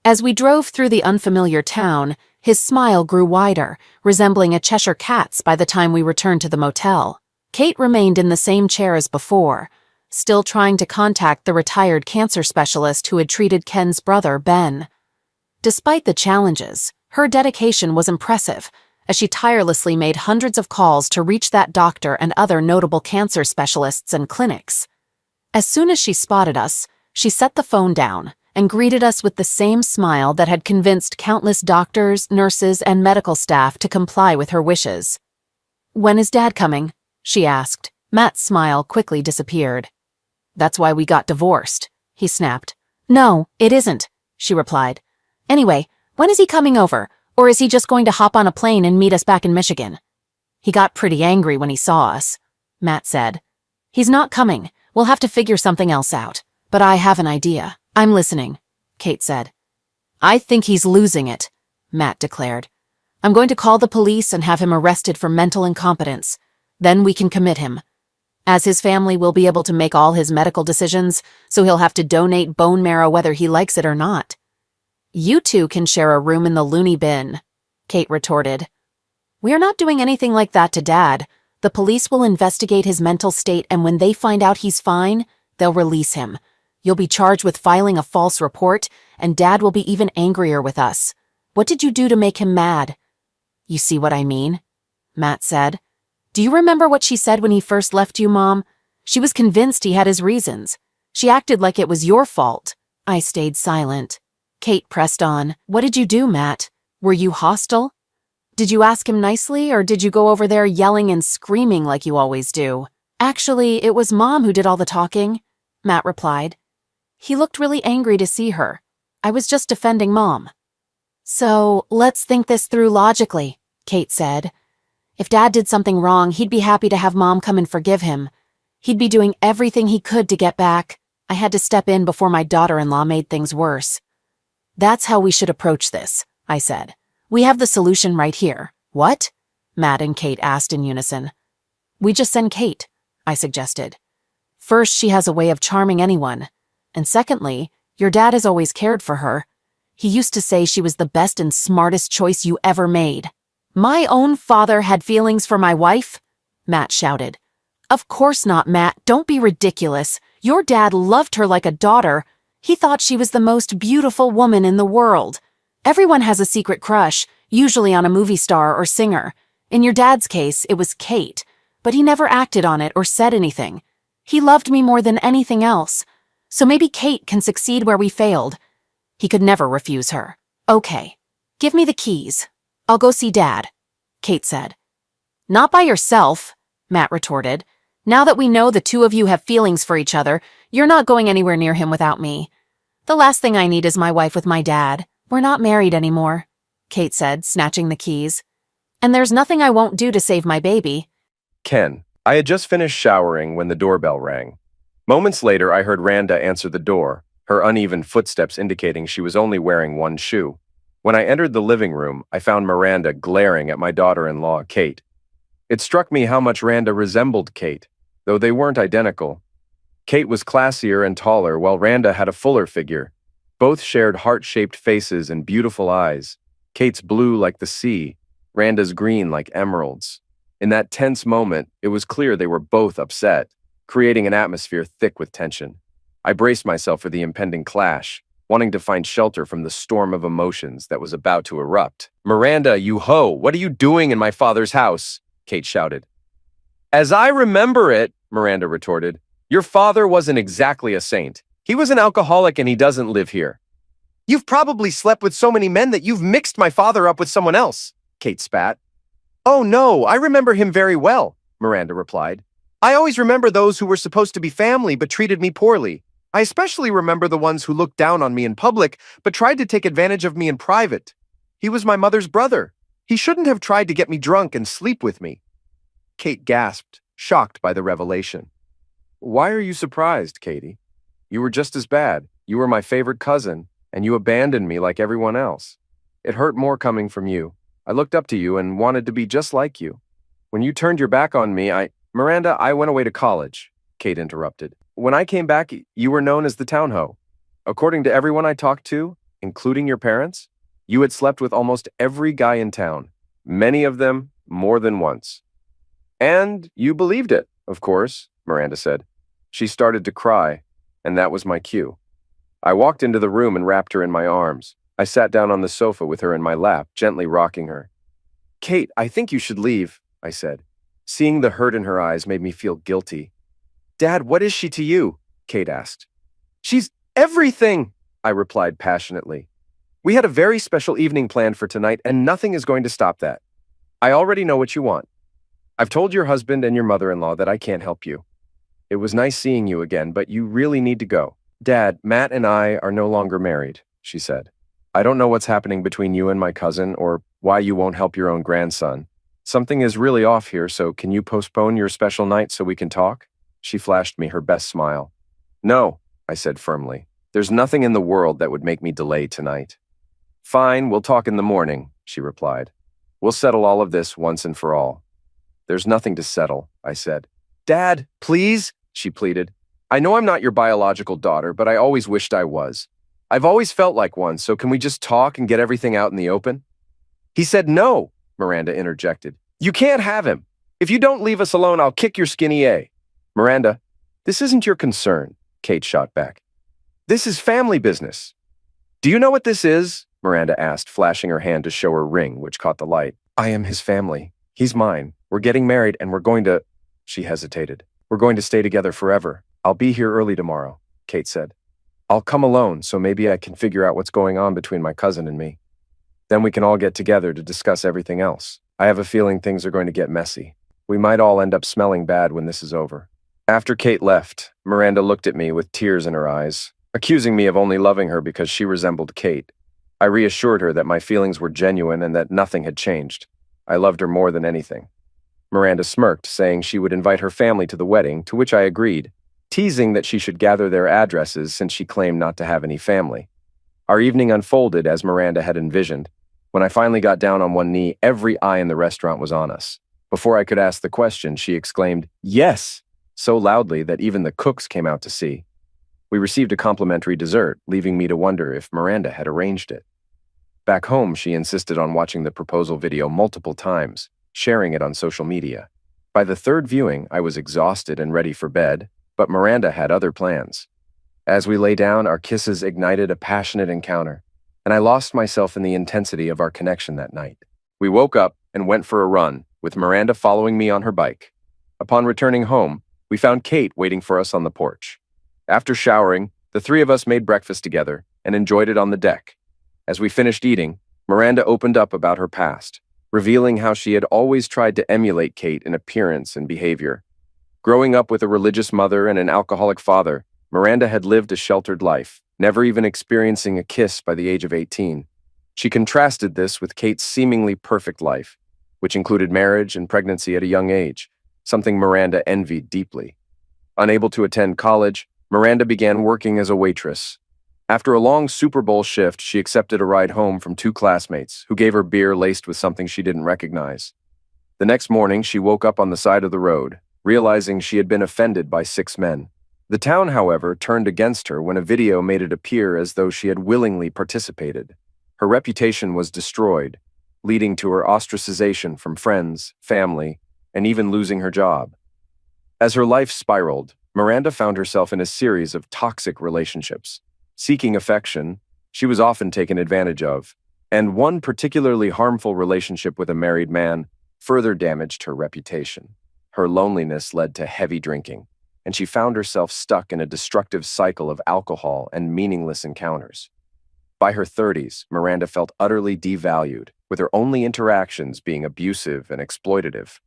As we drove through the unfamiliar town, his smile grew wider, resembling a Cheshire cat's by the time we returned to the motel. Kate remained in the same chair as before, still trying to contact the retired cancer specialist who had treated Ken's brother, Ben. Despite the challenges, her dedication was impressive, as she tirelessly made hundreds of calls to reach that doctor and other notable cancer specialists and clinics. As soon as she spotted us, she set the phone down and greeted us with the same smile that had convinced countless doctors, nurses, and medical staff to comply with her wishes. "When is Dad coming?" she asked. Matt's smile quickly disappeared. "That's why we got divorced," he snapped. "No, it isn't," she replied. "Anyway, when is he coming over, or is he just going to hop on a plane and meet us back in Michigan?" "He got pretty angry when he saw us," Matt said. "He's not coming. We'll have to figure something else out. But I have an idea." "I'm listening," Kate said. "I think he's losing it," Matt declared. "I'm going to call the police and have him arrested for mental incompetence. Then we can commit him. As his family will be able to make all his medical decisions, so he'll have to donate bone marrow whether he likes it or not." "You two can share a room in the loony bin," Kate retorted. "We are not doing anything like that to Dad. The police will investigate his mental state, and when they find out he's fine, they'll release him. You'll be charged with filing a false report, and Dad will be even angrier with us. What did you do to make him mad?" "You see what I mean?" Matt said. "Do you remember what she said when he first left you, Mom? She was convinced he had his reasons. She acted like it was your fault." I stayed silent. Kate pressed on. "What did you do, Matt? Were you hostile? Did you ask him nicely, or did you go over there yelling and screaming like you always do?" "Actually, it was Mom who did all the talking," Matt replied. "He looked really angry to see her. I was just defending Mom. So, let's think this through logically, Kate said. If Dad did something wrong, he'd be happy to have Mom come and forgive him. He'd be doing everything he could to get back. I had to step in before my daughter-in-law made things worse. That's how we should approach this, I said. We have the solution right here. What? Matt and Kate asked in unison. We just send Kate, I suggested. First, she has a way of charming anyone. And secondly, your dad has always cared for her. He used to say she was the best and smartest choice you ever made. My own father had feelings for my wife? Matt shouted. Of course not, Matt. Don't be ridiculous. Your dad loved her like a daughter. He thought she was the most beautiful woman in the world. Everyone has a secret crush, usually on a movie star or singer. In your dad's case, it was Kate, but he never acted on it or said anything. He loved me more than anything else. So maybe Kate can succeed where we failed. He could never refuse her. Okay, give me the keys. I'll go see Dad, Kate said. Not by yourself, Matt retorted. Now that we know the two of you have feelings for each other, you're not going anywhere near him without me. The last thing I need is my wife with my dad. We're not married anymore, Kate said, snatching the keys. And there's nothing I won't do to save my baby. Ken, I had just finished showering when the doorbell rang. Moments later, I heard Randa answer the door, her uneven footsteps indicating she was only wearing one shoe. When I entered the living room, I found Miranda glaring at my daughter-in-law, Kate. It struck me how much Randa resembled Kate, though they weren't identical. Kate was classier and taller, while Randa had a fuller figure. Both shared heart-shaped faces and beautiful eyes. Kate's blue like the sea, Randa's green like emeralds. In that tense moment, it was clear they were both upset, creating an atmosphere thick with tension. I braced myself for the impending clash, wanting to find shelter from the storm of emotions that was about to erupt. "Miranda, you hoe, what are you doing in my father's house?" Kate shouted. "As I remember it," Miranda retorted, "your father wasn't exactly a saint. He was an alcoholic and he doesn't live here." "You've probably slept with so many men that you've mixed my father up with someone else," Kate spat. "Oh no, I remember him very well," Miranda replied. "I always remember those who were supposed to be family but treated me poorly. I especially remember the ones who looked down on me in public but tried to take advantage of me in private. He was my mother's brother. He shouldn't have tried to get me drunk and sleep with me." Kate gasped, shocked by the revelation. "Why are you surprised, Katie? You were just as bad. You were my favorite cousin, and you abandoned me like everyone else. It hurt more coming from you. I looked up to you and wanted to be just like you. When you turned your back on me, Miranda, I went away to college," Kate interrupted. "When I came back, you were known as the town hoe. According to everyone I talked to, including your parents, you had slept with almost every guy in town, many of them more than once. And you believed it, of course," Miranda said. She started to cry, and that was my cue. I walked into the room and wrapped her in my arms. I sat down on the sofa with her in my lap, gently rocking her. "Kate, I think you should leave," I said. Seeing the hurt in her eyes made me feel guilty. "Dad, what is she to you?" Kate asked. "She's everything," I replied passionately. "We had a very special evening planned for tonight, and nothing is going to stop that. I already know what you want. I've told your husband and your mother-in-law that I can't help you. It was nice seeing you again, but you really need to go. Dad, Matt and I are no longer married," she said. "I don't know what's happening between you and my cousin or why you won't help your own grandson. Something is really off here, so can you postpone your special night so we can talk?" She flashed me her best smile. "No," I said firmly. "There's nothing in the world that would make me delay tonight." "Fine, we'll talk in the morning," she replied. "We'll settle all of this once and for all." "There's nothing to settle," I said. "Dad, please," she pleaded. "I know I'm not your biological daughter, but I always wished I was. I've always felt like one, so can we just talk and get everything out in the open?" "He said no," Miranda interjected. "You can't have him. If you don't leave us alone, I'll kick your skinny A." "Miranda, this isn't your concern," Kate shot back. "This is family business." "Do you know what this is?" Miranda asked, flashing her hand to show her ring, which caught the light. "I am his family. He's mine. We're getting married and we're going to—" She hesitated. "We're going to stay together forever. I'll be here early tomorrow," Kate said. "I'll come alone, so maybe I can figure out what's going on between my cousin and me. Then we can all get together to discuss everything else. I have a feeling things are going to get messy. We might all end up smelling bad when this is over." After Kate left, Miranda looked at me with tears in her eyes. accusing me of only loving her because she resembled Kate. I reassured her that my feelings were genuine and that nothing had changed. I loved her more than anything. Miranda smirked, saying she would invite her family to the wedding, to which I agreed, teasing that she should gather their addresses since she claimed not to have any family. Our evening unfolded as Miranda had envisioned. When I finally got down on one knee, every eye in the restaurant was on us. Before I could ask the question, she exclaimed, "Yes!" so loudly that even the cooks came out to see. We received a complimentary dessert, leaving me to wonder if Miranda had arranged it. Back home, she insisted on watching the proposal video multiple times, sharing it on social media. By the third viewing, I was exhausted and ready for bed, but Miranda had other plans. As we lay down, our kisses ignited a passionate encounter, and I lost myself in the intensity of our connection that night. We woke up and went for a run, with Miranda following me on her bike. Upon returning home, we found Kate waiting for us on the porch. After showering, the three of us made breakfast together and enjoyed it on the deck. As we finished eating, Miranda opened up about her past, revealing how she had always tried to emulate Kate in appearance and behavior. Growing up with a religious mother and an alcoholic father, Miranda had lived a sheltered life, never even experiencing a kiss by the age of 18. She contrasted this with Kate's seemingly perfect life, which included marriage and pregnancy at a young age, something Miranda envied deeply. Unable to attend college, Miranda began working as a waitress. After a long Super Bowl shift, she accepted a ride home from two classmates who gave her beer laced with something she didn't recognize. The next morning, she woke up on the side of the road, realizing she had been offended by 6 men. The town, however, turned against her when a video made it appear as though she had willingly participated. Her reputation was destroyed, leading to her ostracization from friends, family, and even losing her job. As her life spiraled, Miranda found herself in a series of toxic relationships. Seeking affection, she was often taken advantage of, and one particularly harmful relationship with a married man further damaged her reputation. Her loneliness led to heavy drinking, and she found herself stuck in a destructive cycle of alcohol and meaningless encounters. By her 30s, Miranda felt utterly devalued, with her only interactions being abusive and exploitative.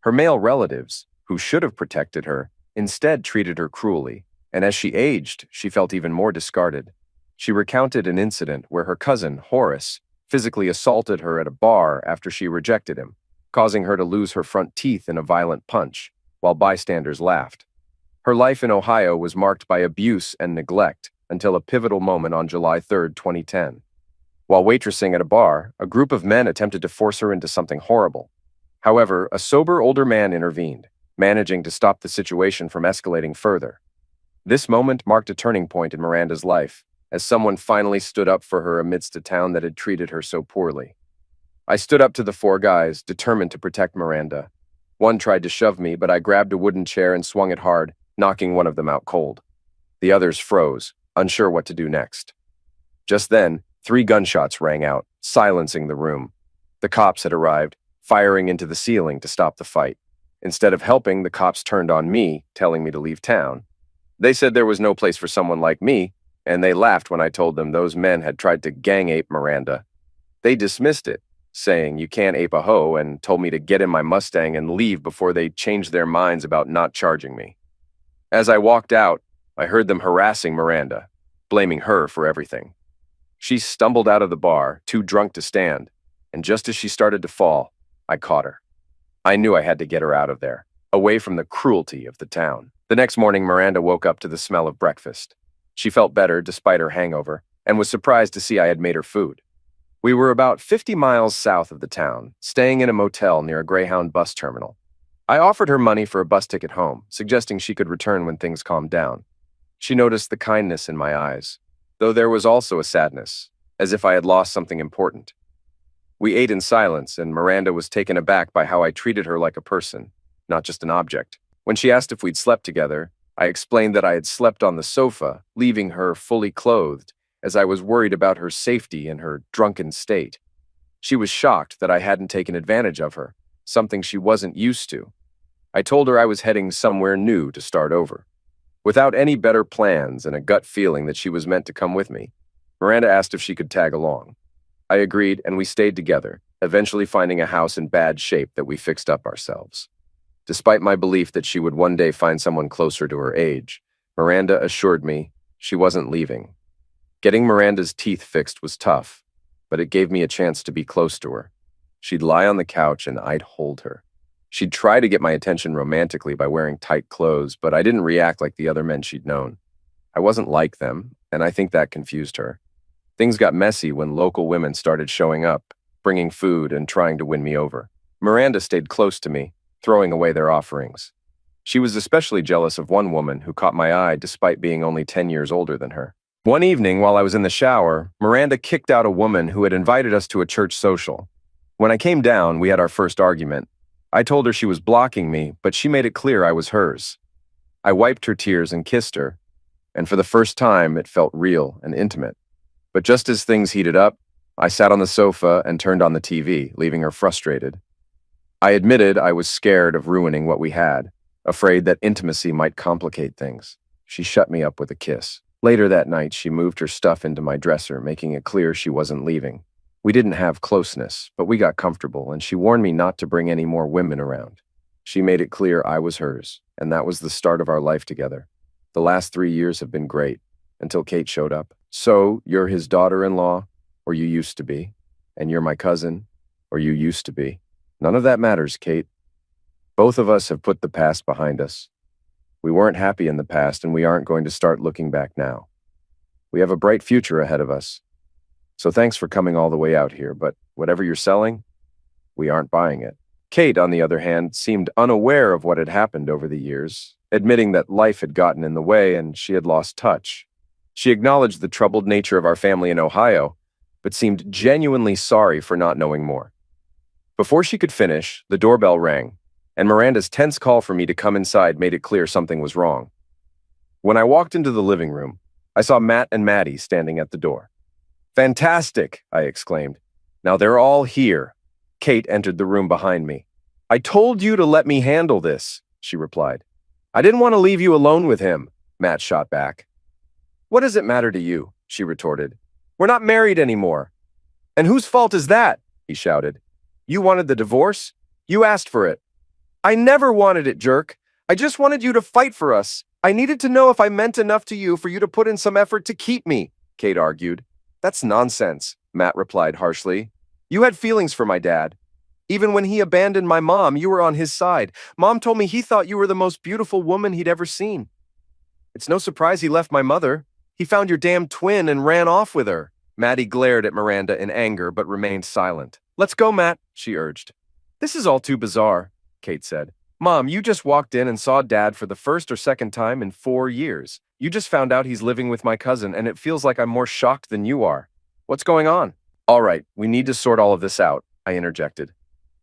Her male relatives, who should have protected her, instead treated her cruelly, and as she aged, she felt even more discarded. She recounted an incident where her cousin, Horace, physically assaulted her at a bar after she rejected him, causing her to lose her front teeth in a violent punch, while bystanders laughed. Her life in Ohio was marked by abuse and neglect until a pivotal moment on July 3, 2010. While waitressing at a bar, a group of men attempted to force her into something horrible. However, a sober older man intervened, managing to stop the situation from escalating further. This moment marked a turning point in Miranda's life, as someone finally stood up for her amidst a town that had treated her so poorly. I stood up to the 4 guys, determined to protect Miranda. One tried to shove me, but I grabbed a wooden chair and swung it hard, knocking one of them out cold. The others froze, unsure what to do next. Just then, 3 gunshots rang out, silencing the room. The cops had arrived, firing into the ceiling to stop the fight. Instead of helping, the cops turned on me, telling me to leave town. They said there was no place for someone like me, and they laughed when I told them those men had tried to gang ape Miranda. They dismissed it, saying you can't ape a hoe, and told me to get in my Mustang and leave before they changed their minds about not charging me. As I walked out, I heard them harassing Miranda, blaming her for everything. She stumbled out of the bar, too drunk to stand, and just as she started to fall, I caught her. I knew I had to get her out of there, away from the cruelty of the town. The next morning, Miranda woke up to the smell of breakfast. She felt better despite her hangover, and was surprised to see I had made her food. We were about 50 miles south of the town, staying in a motel near a Greyhound bus terminal. I offered her money for a bus ticket home, suggesting she could return when things calmed down. She noticed the kindness in my eyes, though there was also a sadness, as if I had lost something important. We ate in silence, and Miranda was taken aback by how I treated her like a person, not just an object. When she asked if we'd slept together, I explained that I had slept on the sofa, leaving her fully clothed, as I was worried about her safety in her drunken state. She was shocked that I hadn't taken advantage of her, something she wasn't used to. I told her I was heading somewhere new to start over. Without any better plans and a gut feeling that she was meant to come with me, Miranda asked if she could tag along. I agreed, and we stayed together, eventually finding a house in bad shape that we fixed up ourselves. Despite my belief that she would one day find someone closer to her age, Miranda assured me She wasn't leaving. Getting Miranda's teeth fixed was tough, but it gave me a chance to be close to her. She'd lie on the couch and I'd hold her. She'd try to get my attention romantically by wearing tight clothes, but I didn't react like the other men she'd known. I wasn't like them, and I think that confused her. Things got messy when local women started showing up, bringing food and trying to win me over. Miranda stayed close to me, throwing away their offerings. She was especially jealous of one woman who caught my eye despite being only 10 years older than her. One evening, while I was in the shower, Miranda kicked out a woman who had invited us to a church social. When I came down, we had our first argument. I told her she was blocking me, but she made it clear I was hers. I wiped her tears and kissed her, and for the first time, it felt real and intimate. But just as things heated up, I sat on the sofa and turned on the TV, leaving her frustrated. I admitted I was scared of ruining what we had, afraid that intimacy might complicate things. She shut me up with a kiss. Later that night, she moved her stuff into my dresser, making it clear she wasn't leaving. We didn't have closeness, but we got comfortable, and she warned me not to bring any more women around. She made it clear I was hers, and that was the start of our life together. The last 3 years have been great, until Kate showed up. So, you're his daughter-in-law, or you used to be, and you're my cousin, or you used to be. None of that matters, Kate. Both of us have put the past behind us. We weren't happy in the past, and we aren't going to start looking back now. We have a bright future ahead of us. So thanks for coming all the way out here, but whatever you're selling, we aren't buying it. Kate, on the other hand, seemed unaware of what had happened over the years, admitting that life had gotten in the way and she had lost touch. She acknowledged the troubled nature of our family in Ohio, but seemed genuinely sorry for not knowing more. Before she could finish, the doorbell rang, and Miranda's tense call for me to come inside made it clear something was wrong. When I walked into the living room, I saw Matt and Maddie standing at the door. "Fantastic!" I exclaimed. "Now they're all here." Kate entered the room behind me. "I told you to let me handle this," she replied. "I didn't want to leave you alone with him," Matt shot back. "What does it matter to you?" she retorted. "We're not married anymore." "And whose fault is that?" he shouted. "You wanted the divorce? You asked for it." "I never wanted it, jerk. I just wanted you to fight for us. I needed to know if I meant enough to you for you to put in some effort to keep me," Kate argued. "That's nonsense," Matt replied harshly. "You had feelings for my dad. Even when he abandoned my mom, you were on his side. Mom told me he thought you were the most beautiful woman he'd ever seen. It's no surprise he left my mother. He found your damn twin and ran off with her." Maddie glared at Miranda in anger but remained silent. "Let's go, Matt," she urged. "This is all too bizarre," Kate said. "Mom, you just walked in and saw Dad for the first or second time in 4 years. You just found out he's living with my cousin, and it feels like I'm more shocked than you are. What's going on?" "All right, we need to sort all of this out," I interjected.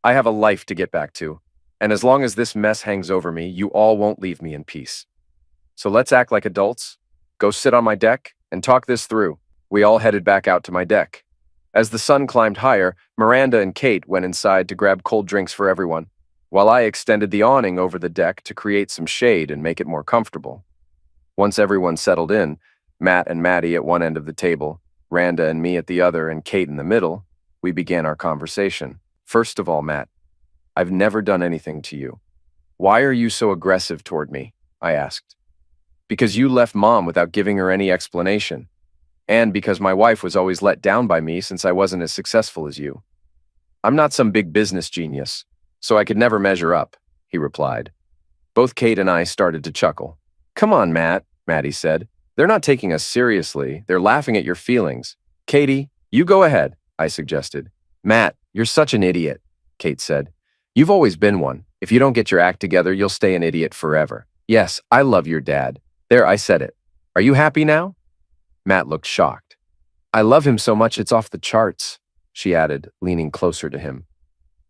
"I have a life to get back to, and as long as this mess hangs over me, you all won't leave me in peace. So let's act like adults, go sit on my deck, and talk this through." We all headed back out to my deck. As the sun climbed higher, Miranda and Kate went inside to grab cold drinks for everyone, while I extended the awning over the deck to create some shade and make it more comfortable. Once everyone settled in, Matt and Maddie at one end of the table, Randa and me at the other, and Kate in the middle, we began our conversation. "First of all, Matt, I've never done anything to you. Why are you so aggressive toward me?" I asked. "Because you left Mom without giving her any explanation, and because my wife was always let down by me since I wasn't as successful as you. I'm not some big business genius, so I could never measure up," he replied. Both Kate and I started to chuckle. "Come on, Matt," Maddie said. "They're not taking us seriously. They're laughing at your feelings." "Katie, you go ahead," I suggested. "Matt, you're such an idiot," Kate said. "You've always been one. If you don't get your act together, you'll stay an idiot forever. Yes, I love your dad. There, I said it. Are you happy now?" Matt looked shocked. "I love him so much it's off the charts," she added, leaning closer to him.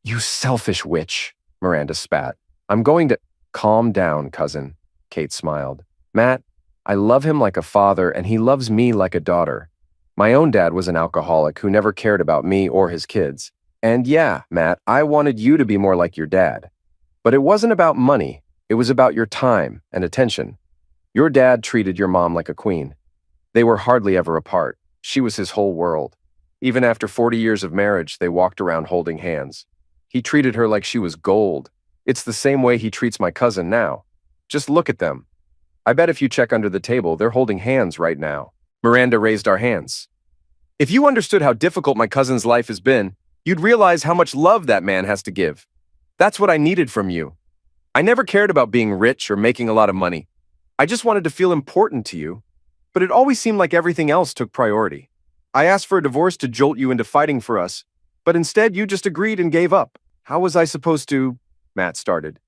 "You selfish witch," Miranda spat. "I'm going to—" "Calm down, cousin," Kate smiled. "Matt, I love him like a father, and he loves me like a daughter. My own dad was an alcoholic who never cared about me or his kids. And yeah, Matt, I wanted you to be more like your dad. But it wasn't about money. It was about your time and attention. Your dad treated your mom like a queen. They were hardly ever apart. She was his whole world. Even after 40 years of marriage, they walked around holding hands. He treated her like she was gold. It's the same way he treats my cousin now. Just look at them. I bet if you check under the table, they're holding hands right now. Miranda raised our hands. If you understood how difficult my cousin's life has been, you'd realize how much love that man has to give. That's what I needed from you. I never cared about being rich or making a lot of money. I just wanted to feel important to you, but it always seemed like everything else took priority. I asked for a divorce to jolt you into fighting for us, but instead you just agreed and gave up. How was I supposed to? Matt started.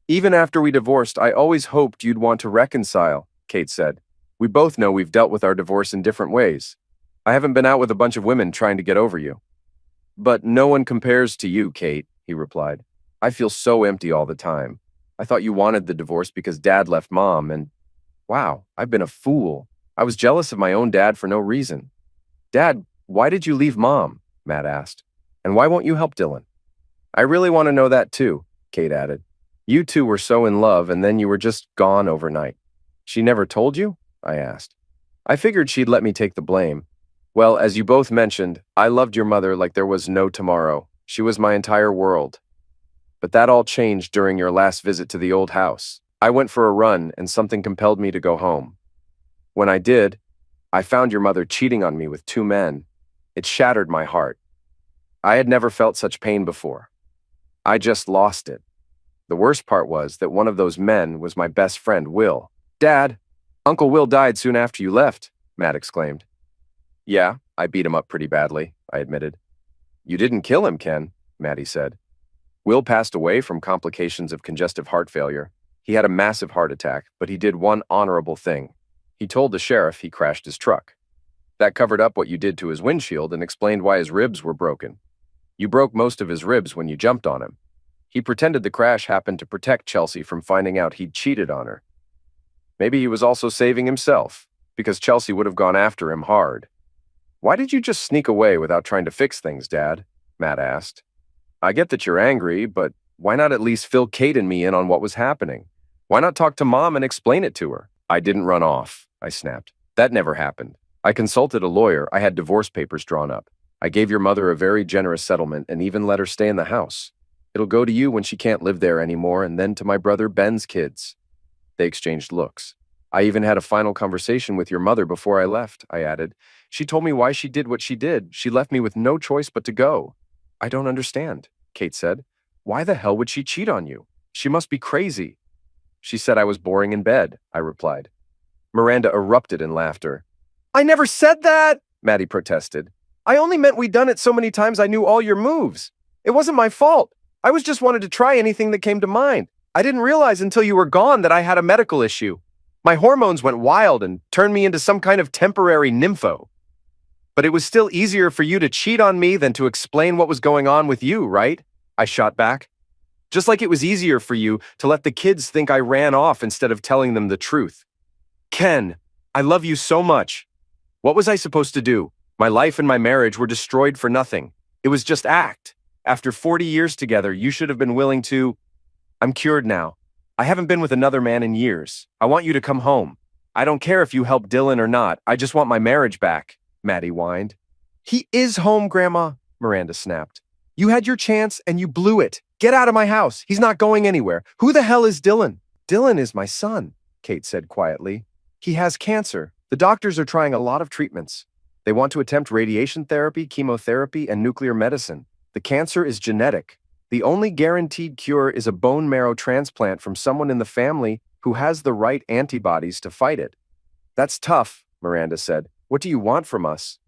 Even after we divorced, I always hoped you'd want to reconcile, Kate said. We both know we've dealt with our divorce in different ways. I haven't been out with a bunch of women trying to get over you. But no one compares to you, Kate, he replied. I feel so empty all the time. I thought you wanted the divorce because Dad left Mom, and wow, I've been a fool. I was jealous of my own dad for no reason. Dad, why did you leave Mom? Matt asked. And why won't you help Dylan? I really want to know that too, Kate added. You two were so in love and then you were just gone overnight. She never told you? I asked. I figured she'd let me take the blame. Well, as you both mentioned, I loved your mother like there was no tomorrow. She was my entire world. But that all changed during your last visit to the old house. I went for a run and something compelled me to go home. When I did, I found your mother cheating on me with 2 men. It shattered my heart. I had never felt such pain before. I just lost it. The worst part was that one of those men was my best friend, Will. Dad, Uncle Will died soon after you left, Matt exclaimed. Yeah, I beat him up pretty badly, I admitted. You didn't kill him, Ken, Maddie said. Will passed away from complications of congestive heart failure. He had a massive heart attack, but he did one honorable thing. He told the sheriff he crashed his truck. That covered up what you did to his windshield and explained why his ribs were broken. You broke most of his ribs when you jumped on him. He pretended the crash happened to protect Chelsea from finding out he'd cheated on her. Maybe he was also saving himself, because Chelsea would have gone after him hard. Why did you just sneak away without trying to fix things, Dad? Matt asked. I get that you're angry, but why not at least fill Kate and me in on what was happening? Why not talk to Mom and explain it to her? I didn't run off, I snapped. That never happened. I consulted a lawyer. I had divorce papers drawn up. I gave your mother a very generous settlement and even let her stay in the house. It'll go to you when she can't live there anymore and then to my brother Ben's kids. They exchanged looks. I even had a final conversation with your mother before I left, I added. She told me why she did what she did. She left me with no choice but to go. I don't understand, Kate said. Why the hell would she cheat on you? She must be crazy. She said I was boring in bed, I replied. Miranda erupted in laughter. I never said that, Maddie protested. I only meant we'd done it so many times I knew all your moves. It wasn't my fault. I was just wanted to try anything that came to mind. I didn't realize until you were gone that I had a medical issue. My hormones went wild and turned me into some kind of temporary nympho. But it was still easier for you to cheat on me than to explain what was going on with you, right? I shot back. Just like it was easier for you to let the kids think I ran off instead of telling them the truth. Ken, I love you so much. What was I supposed to do? My life and my marriage were destroyed for nothing. It was just act. After 40 years together, you should have been willing to... I'm cured now. I haven't been with another man in years. I want you to come home. I don't care if you help Dylan or not. I just want my marriage back, Maddie whined. He is home, Grandma, Miranda snapped. You had your chance and you blew it. Get out of my house. He's not going anywhere. Who the hell is Dylan? Dylan is my son, Kate said quietly. He has cancer. The doctors are trying a lot of treatments. They want to attempt radiation therapy, chemotherapy, and nuclear medicine. The cancer is genetic. The only guaranteed cure is a bone marrow transplant from someone in the family who has the right antibodies to fight it. That's tough, Miranda said. What do you want from us?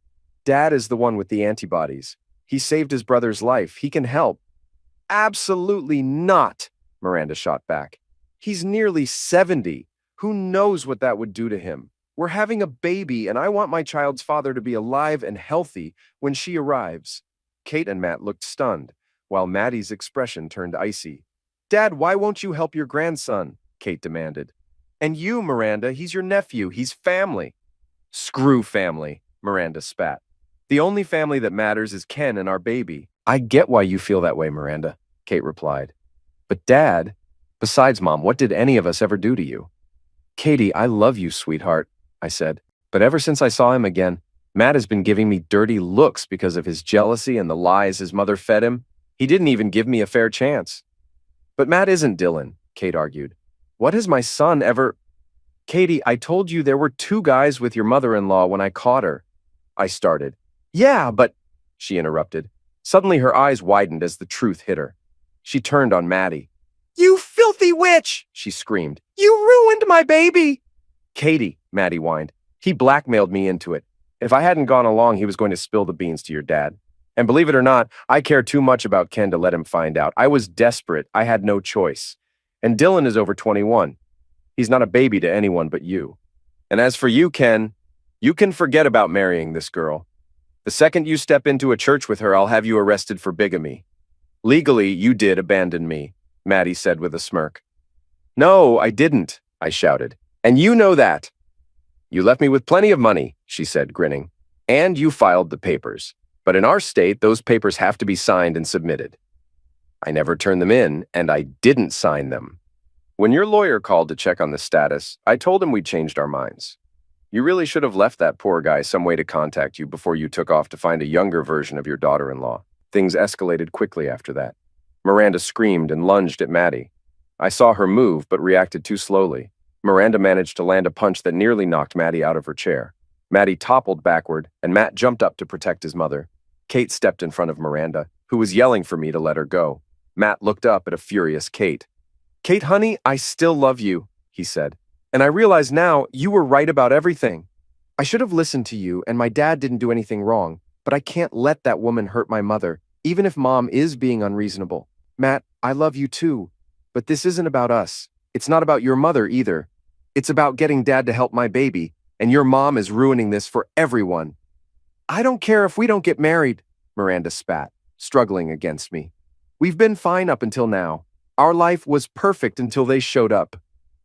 Dad is the one with the antibodies. He saved his brother's life. He can help. Absolutely not, Miranda shot back. He's nearly 70. Who knows what that would do to him? We're having a baby, and I want my child's father to be alive and healthy when she arrives. Kate and Matt looked stunned, while Maddie's expression turned icy. Dad, why won't you help your grandson? Kate demanded. And you, Miranda, he's your nephew. He's family. Screw family, Miranda spat. The only family that matters is Ken and our baby. I get why you feel that way, Miranda, Kate replied. But Dad, besides Mom, what did any of us ever do to you? Katie, I love you, sweetheart, I said. But ever since I saw him again, Matt has been giving me dirty looks because of his jealousy and the lies his mother fed him. He didn't even give me a fair chance. But Matt isn't Dylan, Kate argued. What has my son ever... Katie, I told you there were two guys with your mother-in-law when I caught her. I started. Yeah, but, she interrupted. Suddenly her eyes widened as the truth hit her. She turned on Maddie. You filthy witch, she screamed. You ruined my baby. Katie, Maddie whined. He blackmailed me into it. If I hadn't gone along, he was going to spill the beans to your dad. And believe it or not, I care too much about Ken to let him find out. I was desperate. I had no choice. And Dylan is over 21. He's not a baby to anyone but you. And as for you, Ken, you can forget about marrying this girl. The second you step into a church with her, I'll have you arrested for bigamy. Legally, you did abandon me, Maddie said with a smirk. No, I didn't, I shouted. And you know that. You left me with plenty of money, she said, grinning. And you filed the papers. But in our state, those papers have to be signed and submitted. I never turned them in, and I didn't sign them. When your lawyer called to check on the status, I told him we'd changed our minds. You really should have left that poor guy some way to contact you before you took off to find a younger version of your daughter-in-law. Things escalated quickly after that. Miranda screamed and lunged at Maddie. I saw her move, but reacted too slowly. Miranda managed to land a punch that nearly knocked Maddie out of her chair. Maddie toppled backward, and Matt jumped up to protect his mother. Kate stepped in front of Miranda, who was yelling for me to let her go. Matt looked up at a furious Kate. Kate, honey, I still love you, he said. And I realize now you were right about everything. I should have listened to you, and my dad didn't do anything wrong, but I can't let that woman hurt my mother, even if Mom is being unreasonable. Matt, I love you too, but this isn't about us. It's not about your mother either. It's about getting Dad to help my baby, and your mom is ruining this for everyone. I don't care if we don't get married, Miranda spat, struggling against me. We've been fine up until now. Our life was perfect until they showed up.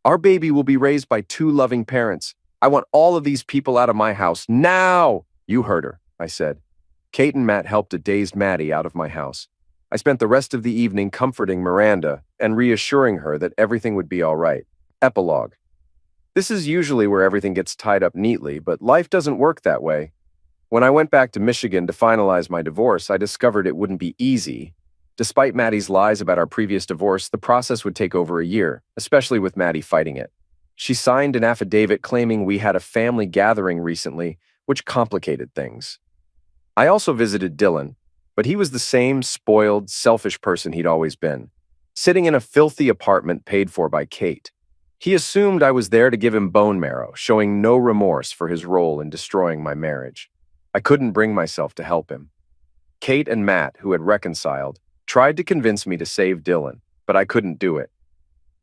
Our baby will be raised by two loving parents. I want all of these people out of my house now. You heard her, I said. Kate and Matt helped a dazed Maddie out of my house. I spent the rest of the evening comforting Miranda and reassuring her that everything would be all right. Epilogue. This is usually where everything gets tied up neatly, but life doesn't work that way. When I went back to Michigan to finalize my divorce, I discovered it wouldn't be easy. Despite Maddie's lies about our previous divorce, the process would take over a year, especially with Maddie fighting it. She signed an affidavit claiming we had a family gathering recently, which complicated things. I also visited Dylan, but he was the same spoiled, selfish person he'd always been, sitting in a filthy apartment paid for by Kate. He assumed I was there to give him bone marrow, showing no remorse for his role in destroying my marriage. I couldn't bring myself to help him. Kate and Matt, who had reconciled, tried to convince me to save Dylan, but I couldn't do it.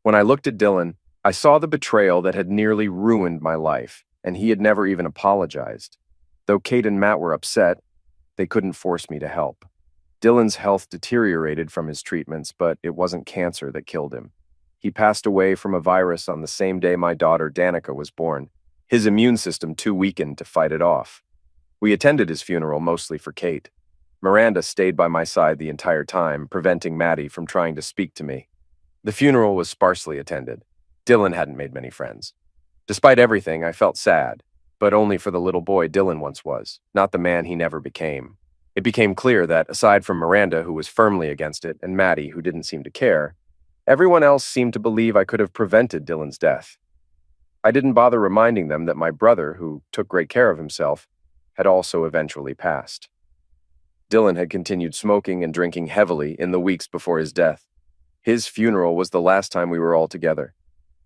When I looked at Dylan, I saw the betrayal that had nearly ruined my life, and he had never even apologized. Though Kate and Matt were upset, they couldn't force me to help. Dylan's health deteriorated from his treatments, but it wasn't cancer that killed him. He passed away from a virus on the same day my daughter Danica was born, his immune system too weakened to fight it off. We attended his funeral mostly for Kate. Miranda stayed by my side the entire time, preventing Maddie from trying to speak to me. The funeral was sparsely attended. Dylan hadn't made many friends. Despite everything, I felt sad, but only for the little boy Dylan once was, not the man he never became. It became clear that, aside from Miranda, who was firmly against it, and Maddie, who didn't seem to care, everyone else seemed to believe I could have prevented Dylan's death. I didn't bother reminding them that my brother, who took great care of himself, had also eventually passed. Dylan had continued smoking and drinking heavily in the weeks before his death. His funeral was the last time we were all together.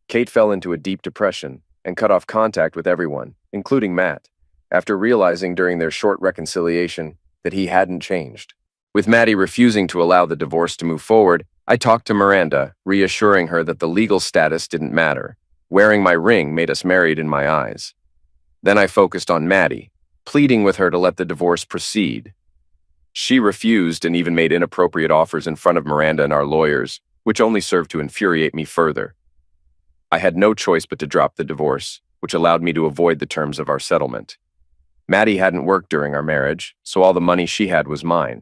Kate fell into a deep depression and cut off contact with everyone, including Matt, after realizing during their short reconciliation that he hadn't changed. With Maddie refusing to allow the divorce to move forward, I talked to Miranda, reassuring her that the legal status didn't matter. Wearing my ring made us married in my eyes. Then I focused on Maddie, pleading with her to let the divorce proceed. She refused and even made inappropriate offers in front of Miranda and our lawyers, which only served to infuriate me further. I had no choice but to drop the divorce, which allowed me to avoid the terms of our settlement. Maddie hadn't worked during our marriage, so all the money she had was mine.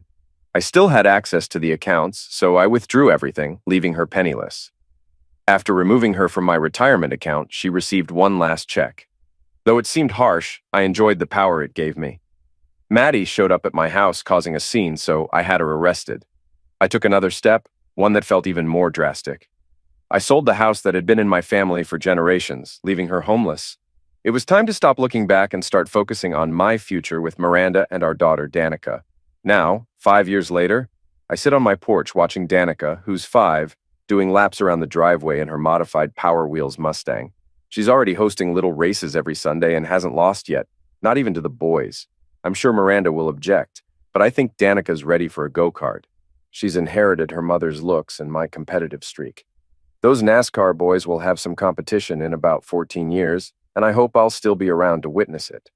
I still had access to the accounts, so I withdrew everything, leaving her penniless. After removing her from my retirement account, she received one last check. Though it seemed harsh, I enjoyed the power it gave me. Maddie showed up at my house causing a scene, so I had her arrested. I took another step, one that felt even more drastic. I sold the house that had been in my family for generations, leaving her homeless. It was time to stop looking back and start focusing on my future with Miranda and our daughter, Danica. Now, 5 years later, I sit on my porch watching Danica, who's 5, doing laps around the driveway in her modified Power Wheels Mustang. She's already hosting little races every Sunday and hasn't lost yet, not even to the boys. I'm sure Miranda will object, but I think Danica's ready for a go-kart. She's inherited her mother's looks and my competitive streak. Those NASCAR boys will have some competition in about 14 years, and I hope I'll still be around to witness it.